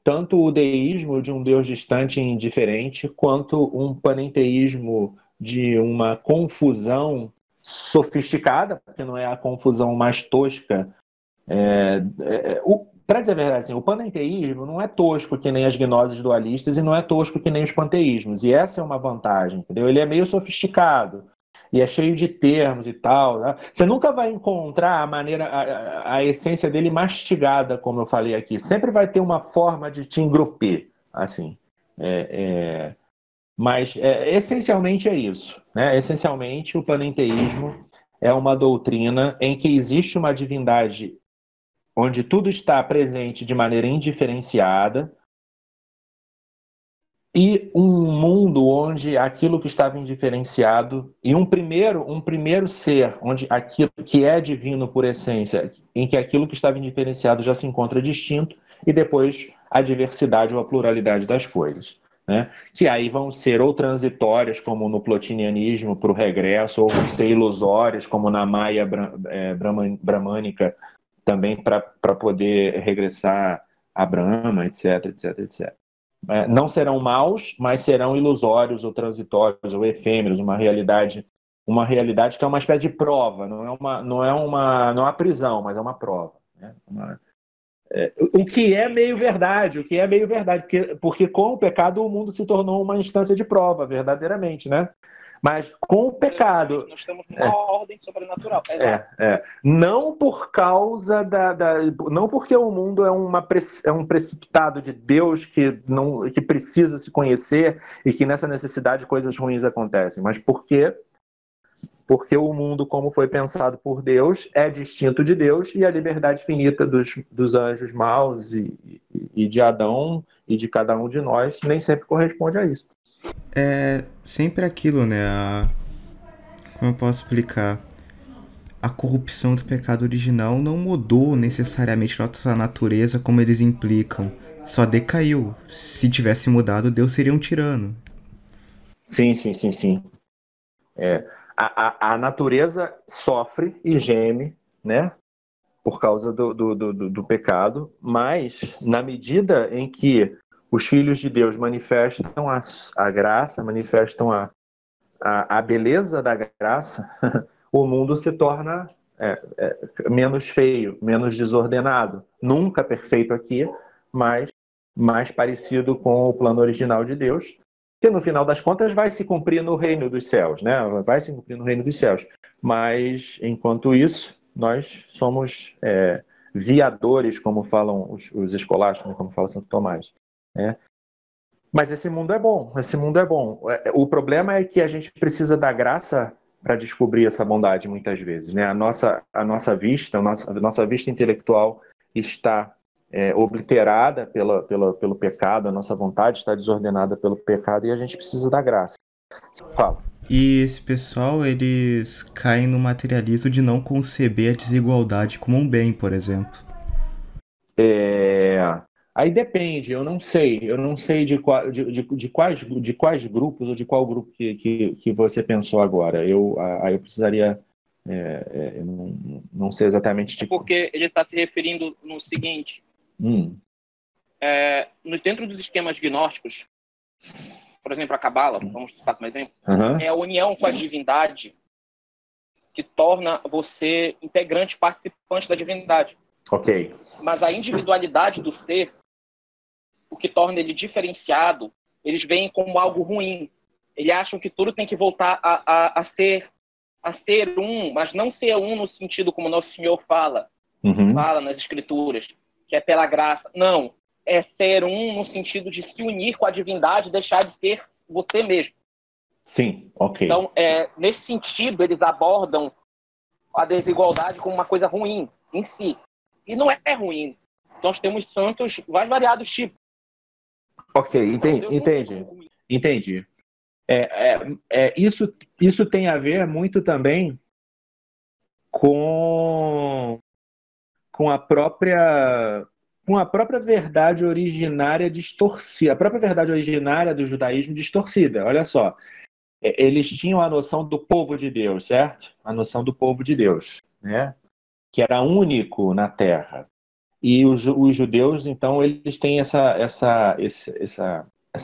tanto o deísmo de um Deus distante e indiferente, quanto um panenteísmo de uma confusão sofisticada, porque não é a confusão mais tosca. Para dizer a verdade, assim, o panenteísmo não é tosco que nem as gnoses dualistas e não é tosco que nem os panteísmos. E essa é uma vantagem, entendeu? Ele é meio sofisticado e é cheio de termos e tal, né? Você nunca vai encontrar a essência dele mastigada, como eu falei aqui. Sempre vai ter uma forma de te engrupir, assim. Mas essencialmente é isso, né? Essencialmente o panenteísmo é uma doutrina em que existe uma divindade onde tudo está presente de maneira indiferenciada, e um mundo onde aquilo que estava indiferenciado, e um primeiro ser, onde aquilo que é divino por essência, em que aquilo que estava indiferenciado já se encontra distinto, e depois a diversidade ou a pluralidade das coisas, né? Que aí vão ser ou transitórias, como no plotinianismo, para o regresso, ou vão ser ilusórias, como na Maia bramânica, também para poder regressar a Brahma, etc, etc, etc. não serão maus, mas serão ilusórios ou transitórios ou efêmeros, uma realidade que é uma espécie de prova, não é uma prisão, mas é uma prova, né? O que é meio verdade, porque com o pecado o mundo se tornou uma instância de prova, verdadeiramente, né? Mas com o pecado... Nós estamos numa ordem sobrenatural. Não por causa não porque o mundo é um precipitado de Deus que precisa se conhecer e que nessa necessidade coisas ruins acontecem, mas porque o mundo, como foi pensado por Deus, é distinto de Deus e a liberdade finita dos anjos maus e de Adão e de cada um de nós nem sempre corresponde a isso. É sempre aquilo, né? Como eu posso explicar? A corrupção do pecado original não mudou necessariamente nossa natureza como eles implicam. Só decaiu. Se tivesse mudado, Deus seria um tirano. Sim. A natureza sofre e geme, né? Por causa do pecado, mas na medida em que os filhos de Deus manifestam a graça, manifestam a beleza da graça, o mundo se torna menos feio, menos desordenado. Nunca perfeito aqui, mas mais parecido com o plano original de Deus, que no final das contas vai se cumprir no reino dos céus, né? Vai se cumprir no reino dos céus. Mas, enquanto isso, nós somos viadores, como falam os escolásticos, né? Como fala Santo Tomás, né? Mas esse mundo é bom. O problema é que a gente precisa da graça para descobrir essa bondade muitas vezes, né? A nossa vista intelectual está obliterada pelo pecado, a nossa vontade está desordenada pelo pecado e a gente precisa da graça. Fala. E esse pessoal, eles caem no materialismo de não conceber a desigualdade como um bem, por exemplo. Aí depende, eu não sei de quais grupos ou de qual grupo que você pensou agora. Aí eu precisaria, não sei exatamente de... Porque ele está se referindo no seguinte, dentro dos esquemas gnósticos, por exemplo, a Cabala, vamos citar como exemplo, é a união com a divindade que torna você integrante, participante da divindade. Ok. Mas a individualidade do ser, o que torna ele diferenciado, eles veem como algo ruim. Eles acham que tudo tem que voltar a ser um, mas não ser um no sentido como Nosso Senhor fala nas Escrituras, que é pela graça. Não, é ser um no sentido de se unir com a divindade e deixar de ser você mesmo. Sim, ok. Então, nesse sentido, eles abordam a desigualdade como uma coisa ruim em si. E não é ruim. Nós temos santos mais variados tipos. Ok, entendi. Isso tem a ver muito também com a própria verdade originária distorcida, a própria verdade originária do judaísmo distorcida. Olha só, eles tinham a noção do povo de Deus, certo? A noção do povo de Deus, né? Que era único na Terra. E os judeus, então, eles têm essa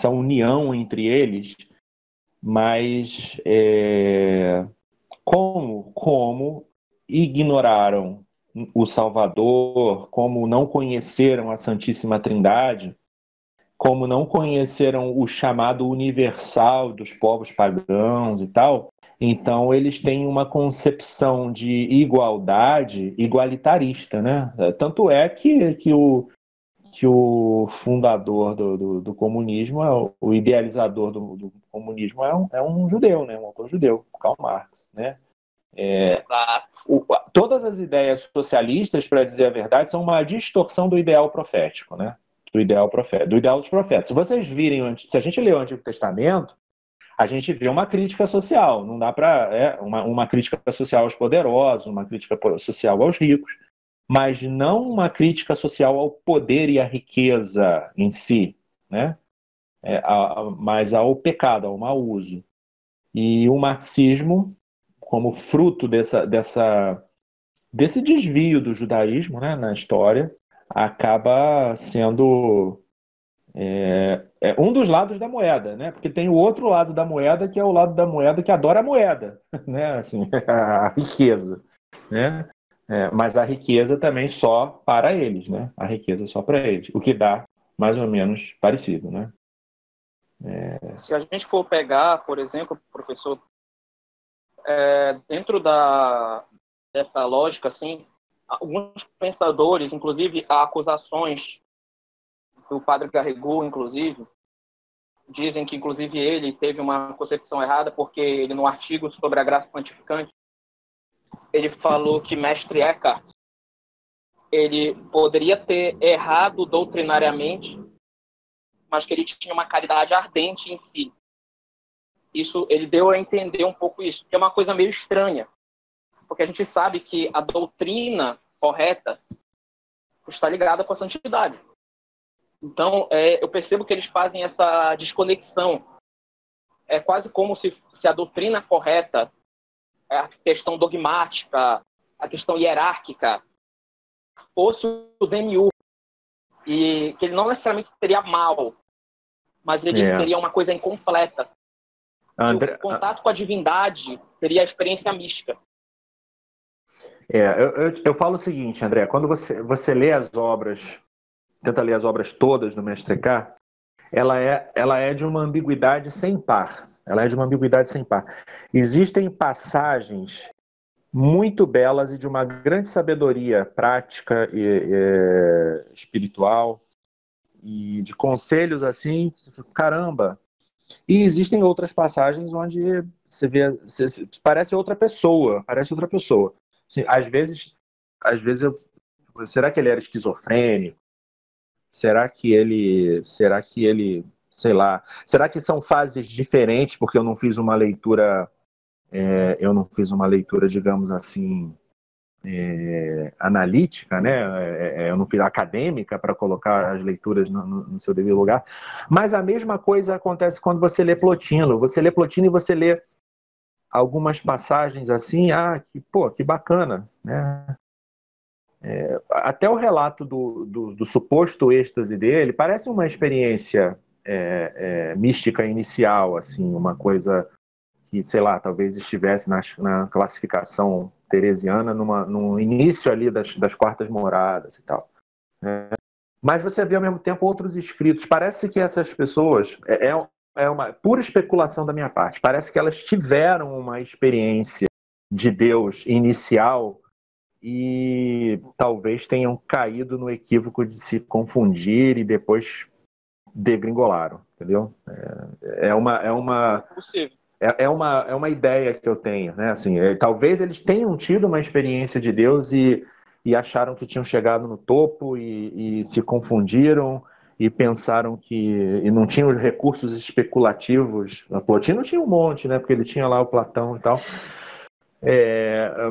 união entre eles, mas como ignoraram o Salvador, como não conheceram a Santíssima Trindade, como não conheceram o chamado universal dos povos pagãos e tal, então eles têm uma concepção de igualdade igualitarista, né? Tanto é que o fundador do comunismo, o idealizador do comunismo é um judeu, né? Um autor judeu, Karl Marx, né? Todas as ideias socialistas, para dizer a verdade, são uma distorção do ideal profético, né? Do ideal dos profetas. Se a gente lê o Antigo Testamento, a gente vê uma crítica social. Não dá para uma crítica social aos poderosos, uma crítica social aos ricos, mas não uma crítica social ao poder e à riqueza em si, né? Mas ao pecado, ao mau uso. E o marxismo, como fruto desse desvio do judaísmo, né, na história, acaba sendo É um dos lados da moeda, né? Porque tem o outro lado da moeda, que é o lado da moeda que adora a moeda, né? Assim, a riqueza, né? Mas a riqueza também só para eles, né? A riqueza só para eles, o que dá mais ou menos parecido, né? Se a gente for pegar, por exemplo, professor, dentro dessa lógica, assim, alguns pensadores, inclusive há acusações do padre Garrigou, inclusive, dizem que, inclusive, ele teve uma concepção errada, porque ele, no artigo sobre a graça santificante, ele falou que mestre Eckhart, ele poderia ter errado doutrinariamente, mas que ele tinha uma caridade ardente em si. Isso, ele deu a entender um pouco isso, que é uma coisa meio estranha, porque a gente sabe que a doutrina correta está ligada com a santidade. Então, eu percebo que eles fazem essa desconexão. É quase como se a doutrina correta, a questão dogmática, a questão hierárquica, fosse o demiurgo, e que ele não necessariamente seria mal, mas ele seria uma coisa incompleta. André, o contato com a divindade seria a experiência mística. eu falo o seguinte, André, quando você lê as obras, tenta ler as obras todas do Mestre Eckhart, ela é de uma ambiguidade sem par. Ela é de uma ambiguidade sem par. Existem passagens muito belas e de uma grande sabedoria prática e espiritual e de conselhos assim, caramba. E existem outras passagens onde você vê, parece outra pessoa, parece outra pessoa. Assim, às vezes será que ele era esquizofrênico? Será que ele, sei lá, será que são fases diferentes porque eu não fiz uma leitura, digamos assim, analítica, né? Eu não fiz acadêmica para colocar as leituras no seu devido lugar. Mas a mesma coisa acontece quando você lê Plotino. Você lê Plotino e você lê algumas passagens assim, que bacana, né? Até o relato do suposto êxtase dele parece uma experiência mística inicial, assim, uma coisa que, sei lá, talvez estivesse na classificação teresiana no início ali das quartas moradas e tal. Mas você vê ao mesmo tempo outros escritos. Parece que essas pessoas, é uma pura especulação da minha parte, parece que elas tiveram uma experiência de Deus inicial e talvez tenham caído no equívoco de se confundir e depois degringolaram, entendeu? É uma ideia que eu tenho, né? Assim, talvez eles tenham tido uma experiência de Deus e acharam que tinham chegado no topo e se confundiram e pensaram e não tinham os recursos especulativos. A Plotino tinha um monte, né? Porque ele tinha lá o Platão e tal.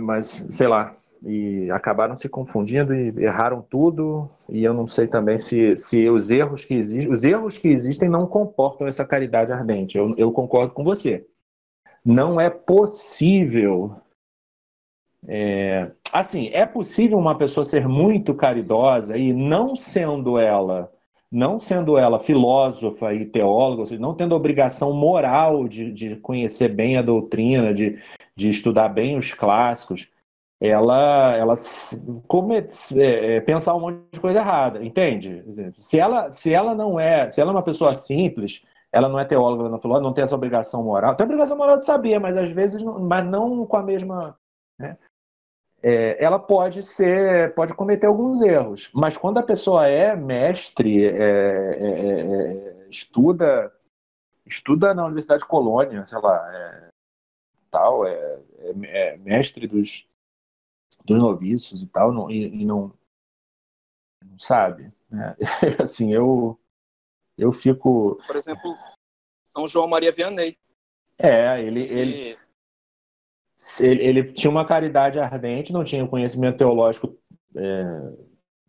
Mas, sei lá, e acabaram se confundindo e erraram tudo, e eu não sei também se os erros que existem não comportam essa caridade ardente. Eu concordo com você. Não é possível. Assim, é possível uma pessoa ser muito caridosa e não sendo ela filósofa e teóloga, ou seja, não tendo obrigação moral de conhecer bem a doutrina, de estudar bem os clássicos, ela pensar um monte de coisa errada, entende? Se ela se ela é uma pessoa simples, ela não é teóloga, ela não é filósofa, não tem essa obrigação moral. Tem a obrigação moral de saber, mas às vezes mas não com a mesma, né? Ela pode cometer alguns erros, mas quando a pessoa é mestre, estuda na Universidade de Colônia, sei lá, tal, é mestre dos noviços e tal, e não sabe, né? Assim, eu fico. Por exemplo, São João Maria Vianney. Ele tinha uma caridade ardente, não tinha conhecimento teológico,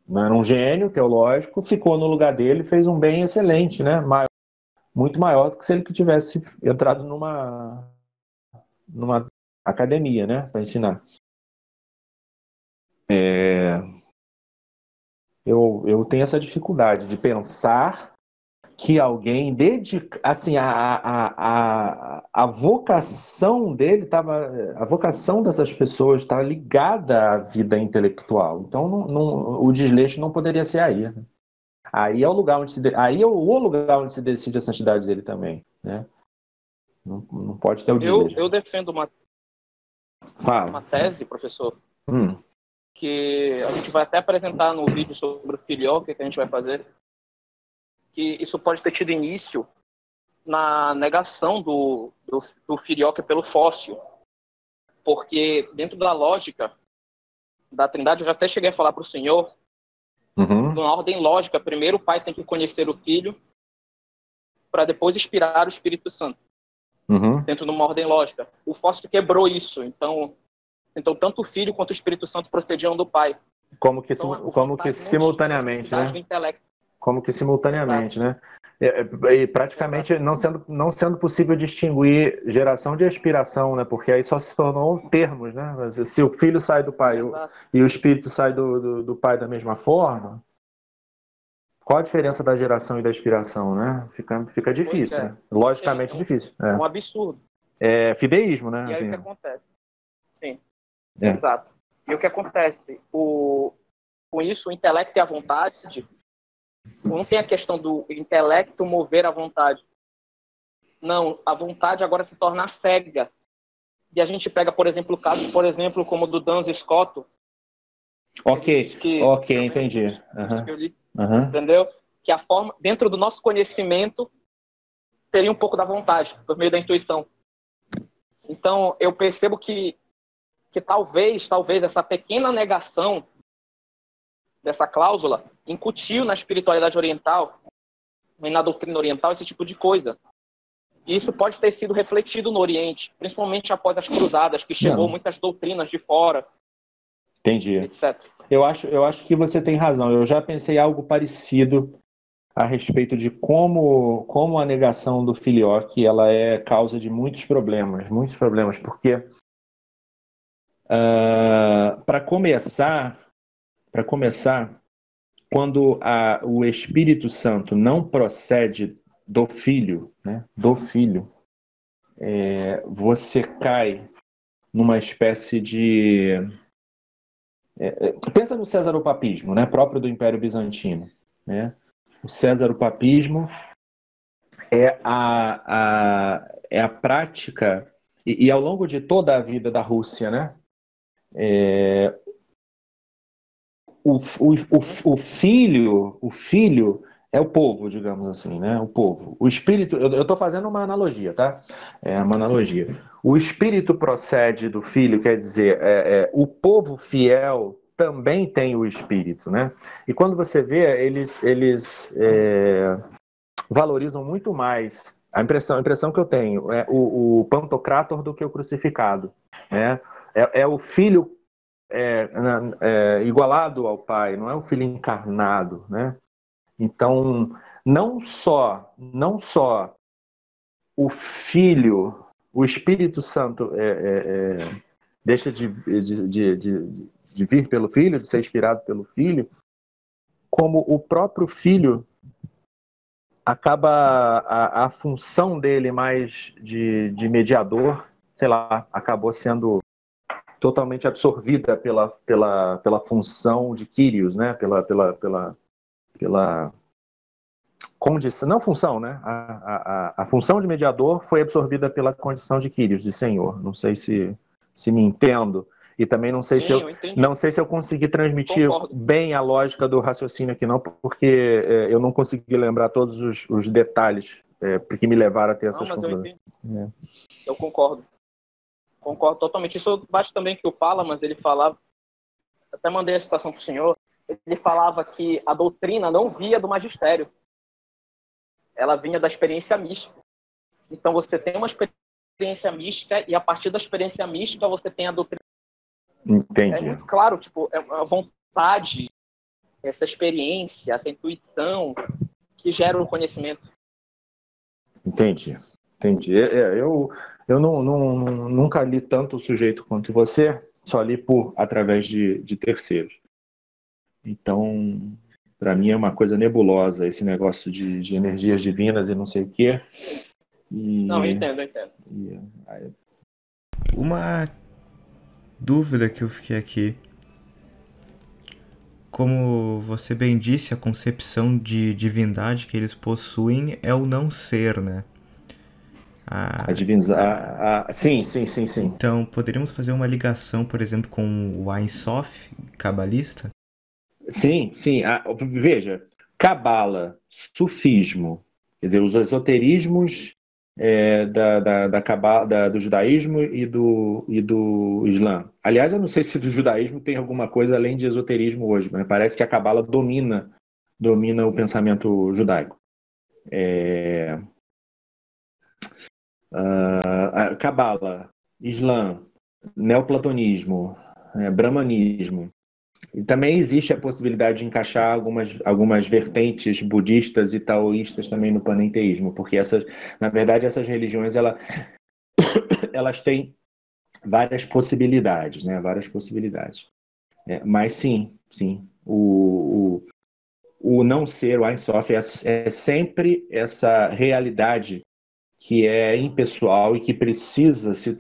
não era um gênio teológico, ficou no lugar dele, fez um bem excelente, né? Muito maior do que se ele tivesse entrado numa academia, né, para ensinar. Eu tenho essa dificuldade de pensar que alguém dedica, assim, a vocação dele estava, a vocação dessas pessoas está ligada à vida intelectual. Então, o desleixo não poderia ser aí, né? Aí é o lugar onde aí é o lugar onde se decide a santidade dele também, né? Não pode ter o desleixo. Eu defendo uma Fala. tese, professor, Hum. que a gente vai até apresentar no vídeo sobre o filioque que a gente vai fazer, que isso pode ter tido início na negação do filioque pelo fóssil. Porque dentro da lógica da Trindade, eu já até cheguei a falar para o senhor, numa ordem lógica, primeiro o Pai tem que conhecer o Filho para depois inspirar o Espírito Santo. Dentro de uma ordem lógica. O fóssil quebrou isso, então tanto o Filho quanto o Espírito Santo procediam do Pai. Como que Então, simultaneamente, né? Do intelecto. Como que simultaneamente, né? E praticamente não sendo possível distinguir geração de expiração, né? Porque aí só se tornou termos, né? Se o filho sai do pai e o espírito sai do pai da mesma forma, qual a diferença da geração e da expiração, né? Fica difícil, né? Logicamente difícil. É um absurdo. É fideísmo, né? E aí assim, o que acontece? Sim, exato. E o que acontece? Com isso, o intelecto e a vontade, não tem a questão do intelecto mover a vontade. Não, a vontade agora se torna cega. E a gente pega, por exemplo, o caso, como o do Duns Scott. Ok, entendi. Entendeu? Que a forma, dentro do nosso conhecimento, teria um pouco da vontade, por meio da intuição. Então, eu percebo que talvez essa pequena negação dessa cláusula incutiu na espiritualidade oriental e na doutrina oriental esse tipo de coisa. E isso pode ter sido refletido no Oriente, principalmente após as cruzadas, que chegou muitas doutrinas de fora. Entendi. Etc. Eu acho que você tem razão. Eu já pensei algo parecido a respeito de como a negação do filioque ela é causa de muitos problemas, porque para começar, quando o Espírito Santo não procede do Filho, né, você cai numa espécie de... pensa no Césaropapismo, né, próprio do Império Bizantino. Né? O Césaropapismo é a prática, e ao longo de toda a vida da Rússia, né, o filho é o povo, digamos assim, né? O povo. O espírito, eu estou fazendo uma analogia, tá? É uma analogia. O espírito procede do filho, quer dizer, o povo fiel também tem o espírito, né? E quando você vê, eles valorizam muito mais. A impressão que eu tenho é o Pantocrátor do que o crucificado, né? É o filho igualado ao Pai, não é o Filho encarnado, né? Então, não só o Filho, o Espírito Santo deixa de vir pelo Filho, de ser inspirado pelo Filho, como o próprio Filho acaba a função dele mais de mediador, sei lá, acabou sendo totalmente absorvida pela função de Kyrios, né? Pela condição, não função, né? A função de mediador foi absorvida pela condição de Kyrios, de Senhor. Não sei se me entendo. E também não sei se eu consegui transmitir bem a lógica do raciocínio aqui, não, porque eu não consegui lembrar todos os detalhes que me levaram a ter essas conclusões. Eu concordo. Concordo totalmente. Isso bate também que o Palamas, ele falava, até mandei a citação para o senhor, ele falava que a doutrina não via do magistério. Ela vinha da experiência mística. Então você tem uma experiência mística e a partir da experiência mística você tem a doutrina. Entendi. É muito claro, tipo, é uma vontade, essa experiência, essa intuição que gera o conhecimento. Entendi. Eu nunca li tanto o sujeito quanto você, só li através de terceiros. Então, Para mim é uma coisa nebulosa esse negócio de energias divinas e não sei o quê. Não, eu entendo. Uma dúvida que eu fiquei aqui. Como você bem disse, a concepção de divindade que eles possuem é o não ser, né? Sim. Então, poderíamos fazer uma ligação, por exemplo, com o Ein Sof, cabalista? Sim. Veja, cabala, sufismo, quer dizer, os esoterismos do judaísmo e do Islã. Aliás, eu não sei se do judaísmo tem alguma coisa além de esoterismo hoje, mas parece que a cabala domina o pensamento judaico. Cabala, Islã, neoplatonismo, brahmanismo. E também existe a possibilidade de encaixar algumas vertentes budistas e taoístas também no panenteísmo, porque na verdade, essas religiões elas têm várias possibilidades, né? Várias possibilidades. Mas sim, o não ser, o Ein Sof, é sempre essa realidade que é impessoal e que precisa se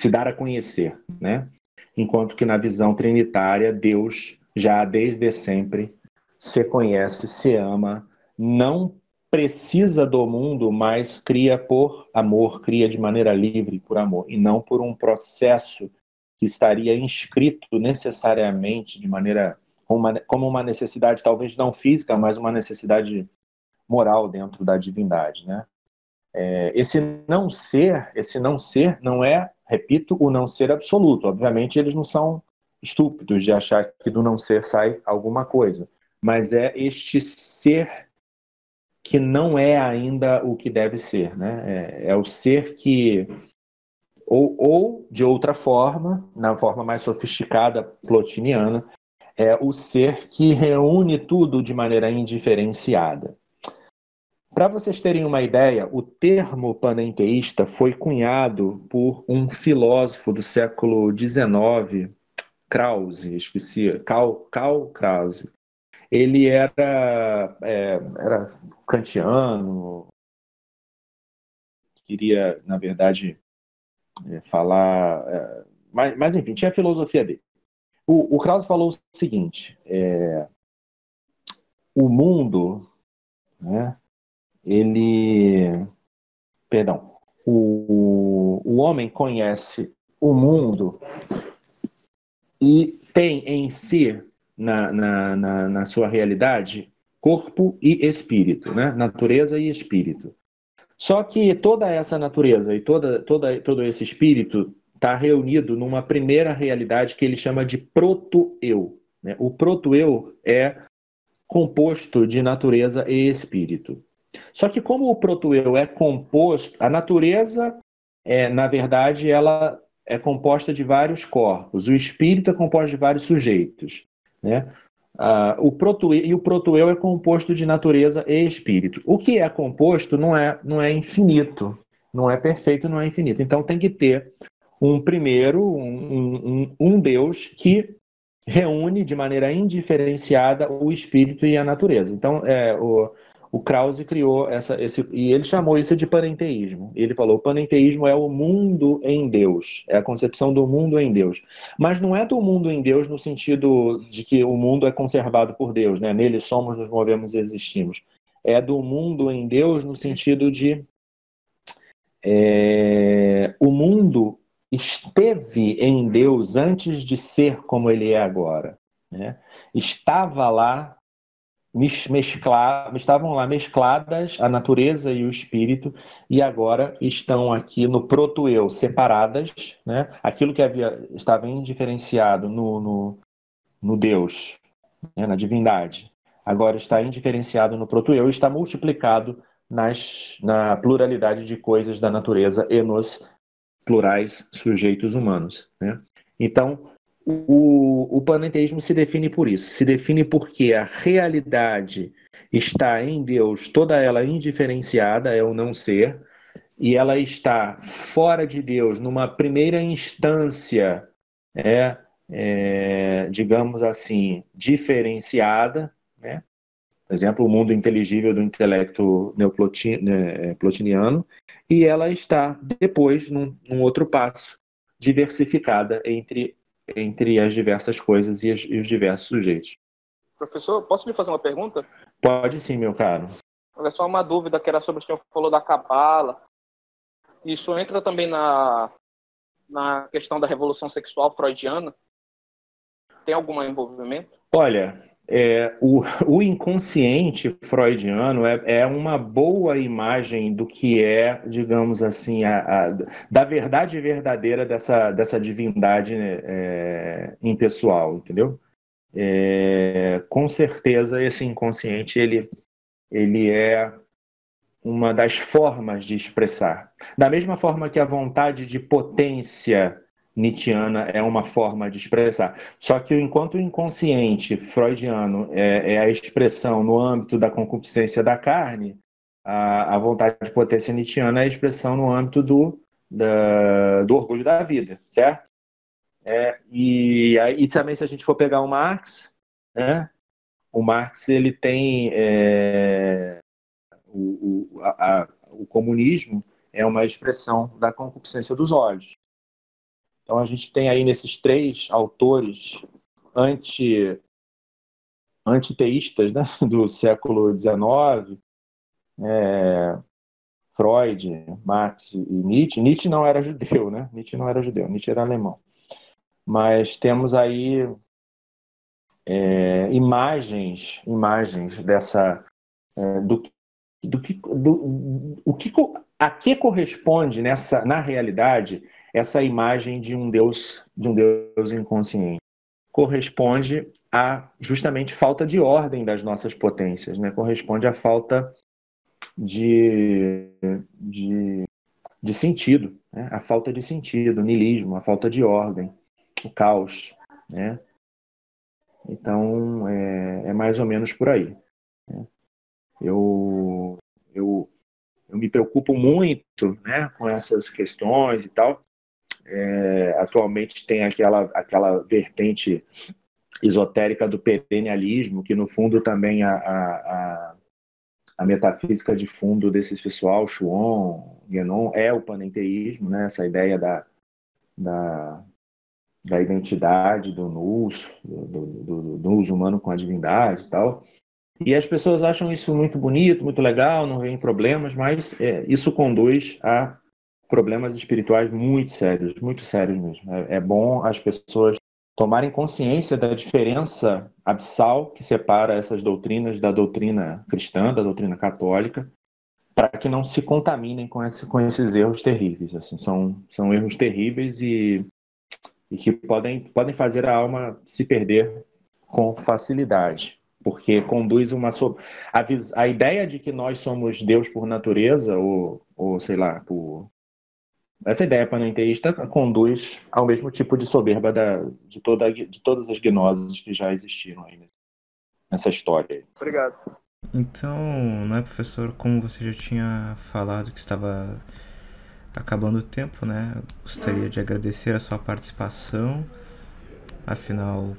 dar a conhecer, né? Enquanto que na visão trinitária, Deus já desde sempre se conhece, se ama, não precisa do mundo, mas cria por amor, cria de maneira livre por amor, e não por um processo que estaria inscrito necessariamente de maneira como uma necessidade, talvez não física, mas uma necessidade moral dentro da divindade, né? Esse não ser não é, repito, o não ser absoluto. Obviamente, eles não são estúpidos de achar que do não ser sai alguma coisa, mas é este ser que não é ainda o que deve ser, né? É o ser que, ou de outra forma, na forma mais sofisticada plotiniana, é o ser que reúne tudo de maneira indiferenciada. Para vocês terem uma ideia, o termo panenteísta foi cunhado por um filósofo do século XIX, Krause, esqueci, Karl Krause. Ele era kantiano, queria, na verdade, falar... mas, enfim, tinha a filosofia dele. O Krause falou o seguinte, o mundo, né, o homem conhece o mundo e tem em si, na sua realidade, corpo e espírito, né? Natureza e espírito. Só que toda essa natureza e todo esse espírito está reunido numa primeira realidade que ele chama de proto-eu, né? O proto-eu é composto de natureza e espírito. Só que como o proto-eu é composto, a natureza, na verdade, ela é composta de vários corpos, o espírito é composto de vários sujeitos, né? O proto-eu é composto de natureza e espírito. O que é composto não é infinito, não é perfeito, não é infinito. Então tem que ter um Deus que reúne de maneira indiferenciada o espírito e a natureza. Então, o Krause criou e ele chamou isso de panenteísmo. Ele falou: o panenteísmo é o mundo em Deus, é a concepção do mundo em Deus. Mas não é do mundo em Deus no sentido de que o mundo é conservado por Deus, né? Nele somos, nos movemos e existimos. É do mundo em Deus no sentido de o mundo esteve em Deus antes de ser como ele é agora, né? Estavam lá mescladas a natureza e o espírito, e agora estão aqui no proto-eu, separadas, né? Aquilo que estava indiferenciado no Deus, né? Na divindade, agora está indiferenciado no proto-eu e está multiplicado na pluralidade de coisas da natureza e nos plurais sujeitos humanos, né? Então, o panenteísmo se define por isso, se define porque a realidade está em Deus, toda ela indiferenciada, é o não ser, e ela está fora de Deus numa primeira instância digamos assim, diferenciada, né? Por exemplo, o mundo inteligível do intelecto plotiniano, e ela está depois num outro passo, diversificada entre as diversas coisas e os diversos sujeitos. Professor, posso lhe fazer uma pergunta? Pode sim, meu caro. Olha só, uma dúvida que era sobre o senhor falou da cabala. Isso entra também na questão da revolução sexual freudiana? Tem algum envolvimento? Olha, o inconsciente freudiano é uma boa imagem do que é, digamos assim, da verdade verdadeira dessa divindade, né, impessoal, entendeu? Com certeza esse inconsciente ele é uma das formas de expressar. Da mesma forma que a vontade de potência nietzschiana é uma forma de expressar. Só que enquanto o inconsciente freudiano é a expressão no âmbito da concupiscência da carne, a vontade de potência nietzschiana é a expressão no âmbito do orgulho da vida, certo? E também, se a gente for pegar o Marx, né? O Marx ele tem o comunismo é uma expressão da concupiscência dos olhos. Então a gente tem aí nesses três autores antiteístas, né, do século XIX, Freud, Marx e Nietzsche. Nietzsche não era judeu, né? Nietzsche não era judeu, Nietzsche era alemão. Mas temos aí imagens dessa a que corresponde na realidade essa imagem de um Deus inconsciente. Corresponde a justamente falta de ordem das nossas potências, né? Corresponde à falta de sentido, né? A falta de sentido, o niilismo, a falta de ordem, o caos, né? Então é mais ou menos por aí, né? Eu me preocupo muito, né, com essas questões e tal. Atualmente tem aquela vertente esotérica do perennialismo, que no fundo também a metafísica de fundo desses pessoal, Schuon, Guénon, é o panenteísmo, né, essa ideia da identidade do nous, do nous humano com a divindade e tal. E as pessoas acham isso muito bonito, muito legal, não veem problemas, mas isso conduz a problemas espirituais muito sérios mesmo. É bom as pessoas tomarem consciência da diferença abissal que separa essas doutrinas da doutrina cristã, da doutrina católica, para que não se contaminem com esses erros terríveis. Assim, são erros terríveis e que podem fazer a alma se perder com facilidade, porque conduz a ideia de que nós somos Deus por natureza, ou sei lá, essa ideia panenteísta conduz ao mesmo tipo de soberba de todas as gnoses que já existiram aí nessa história. Obrigado. Então, não é, professor, como você já tinha falado que estava acabando o tempo, né? Eu gostaria de agradecer a sua participação. Afinal, o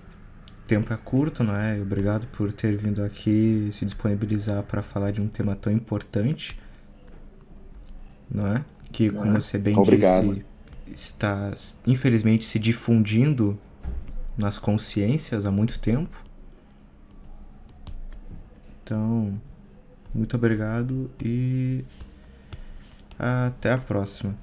tempo é curto, não é? Obrigado por ter vindo aqui se disponibilizar para falar de um tema tão importante, não é? Que, como você bem disse, está infelizmente se difundindo nas consciências há muito tempo. Então, muito obrigado e até a próxima.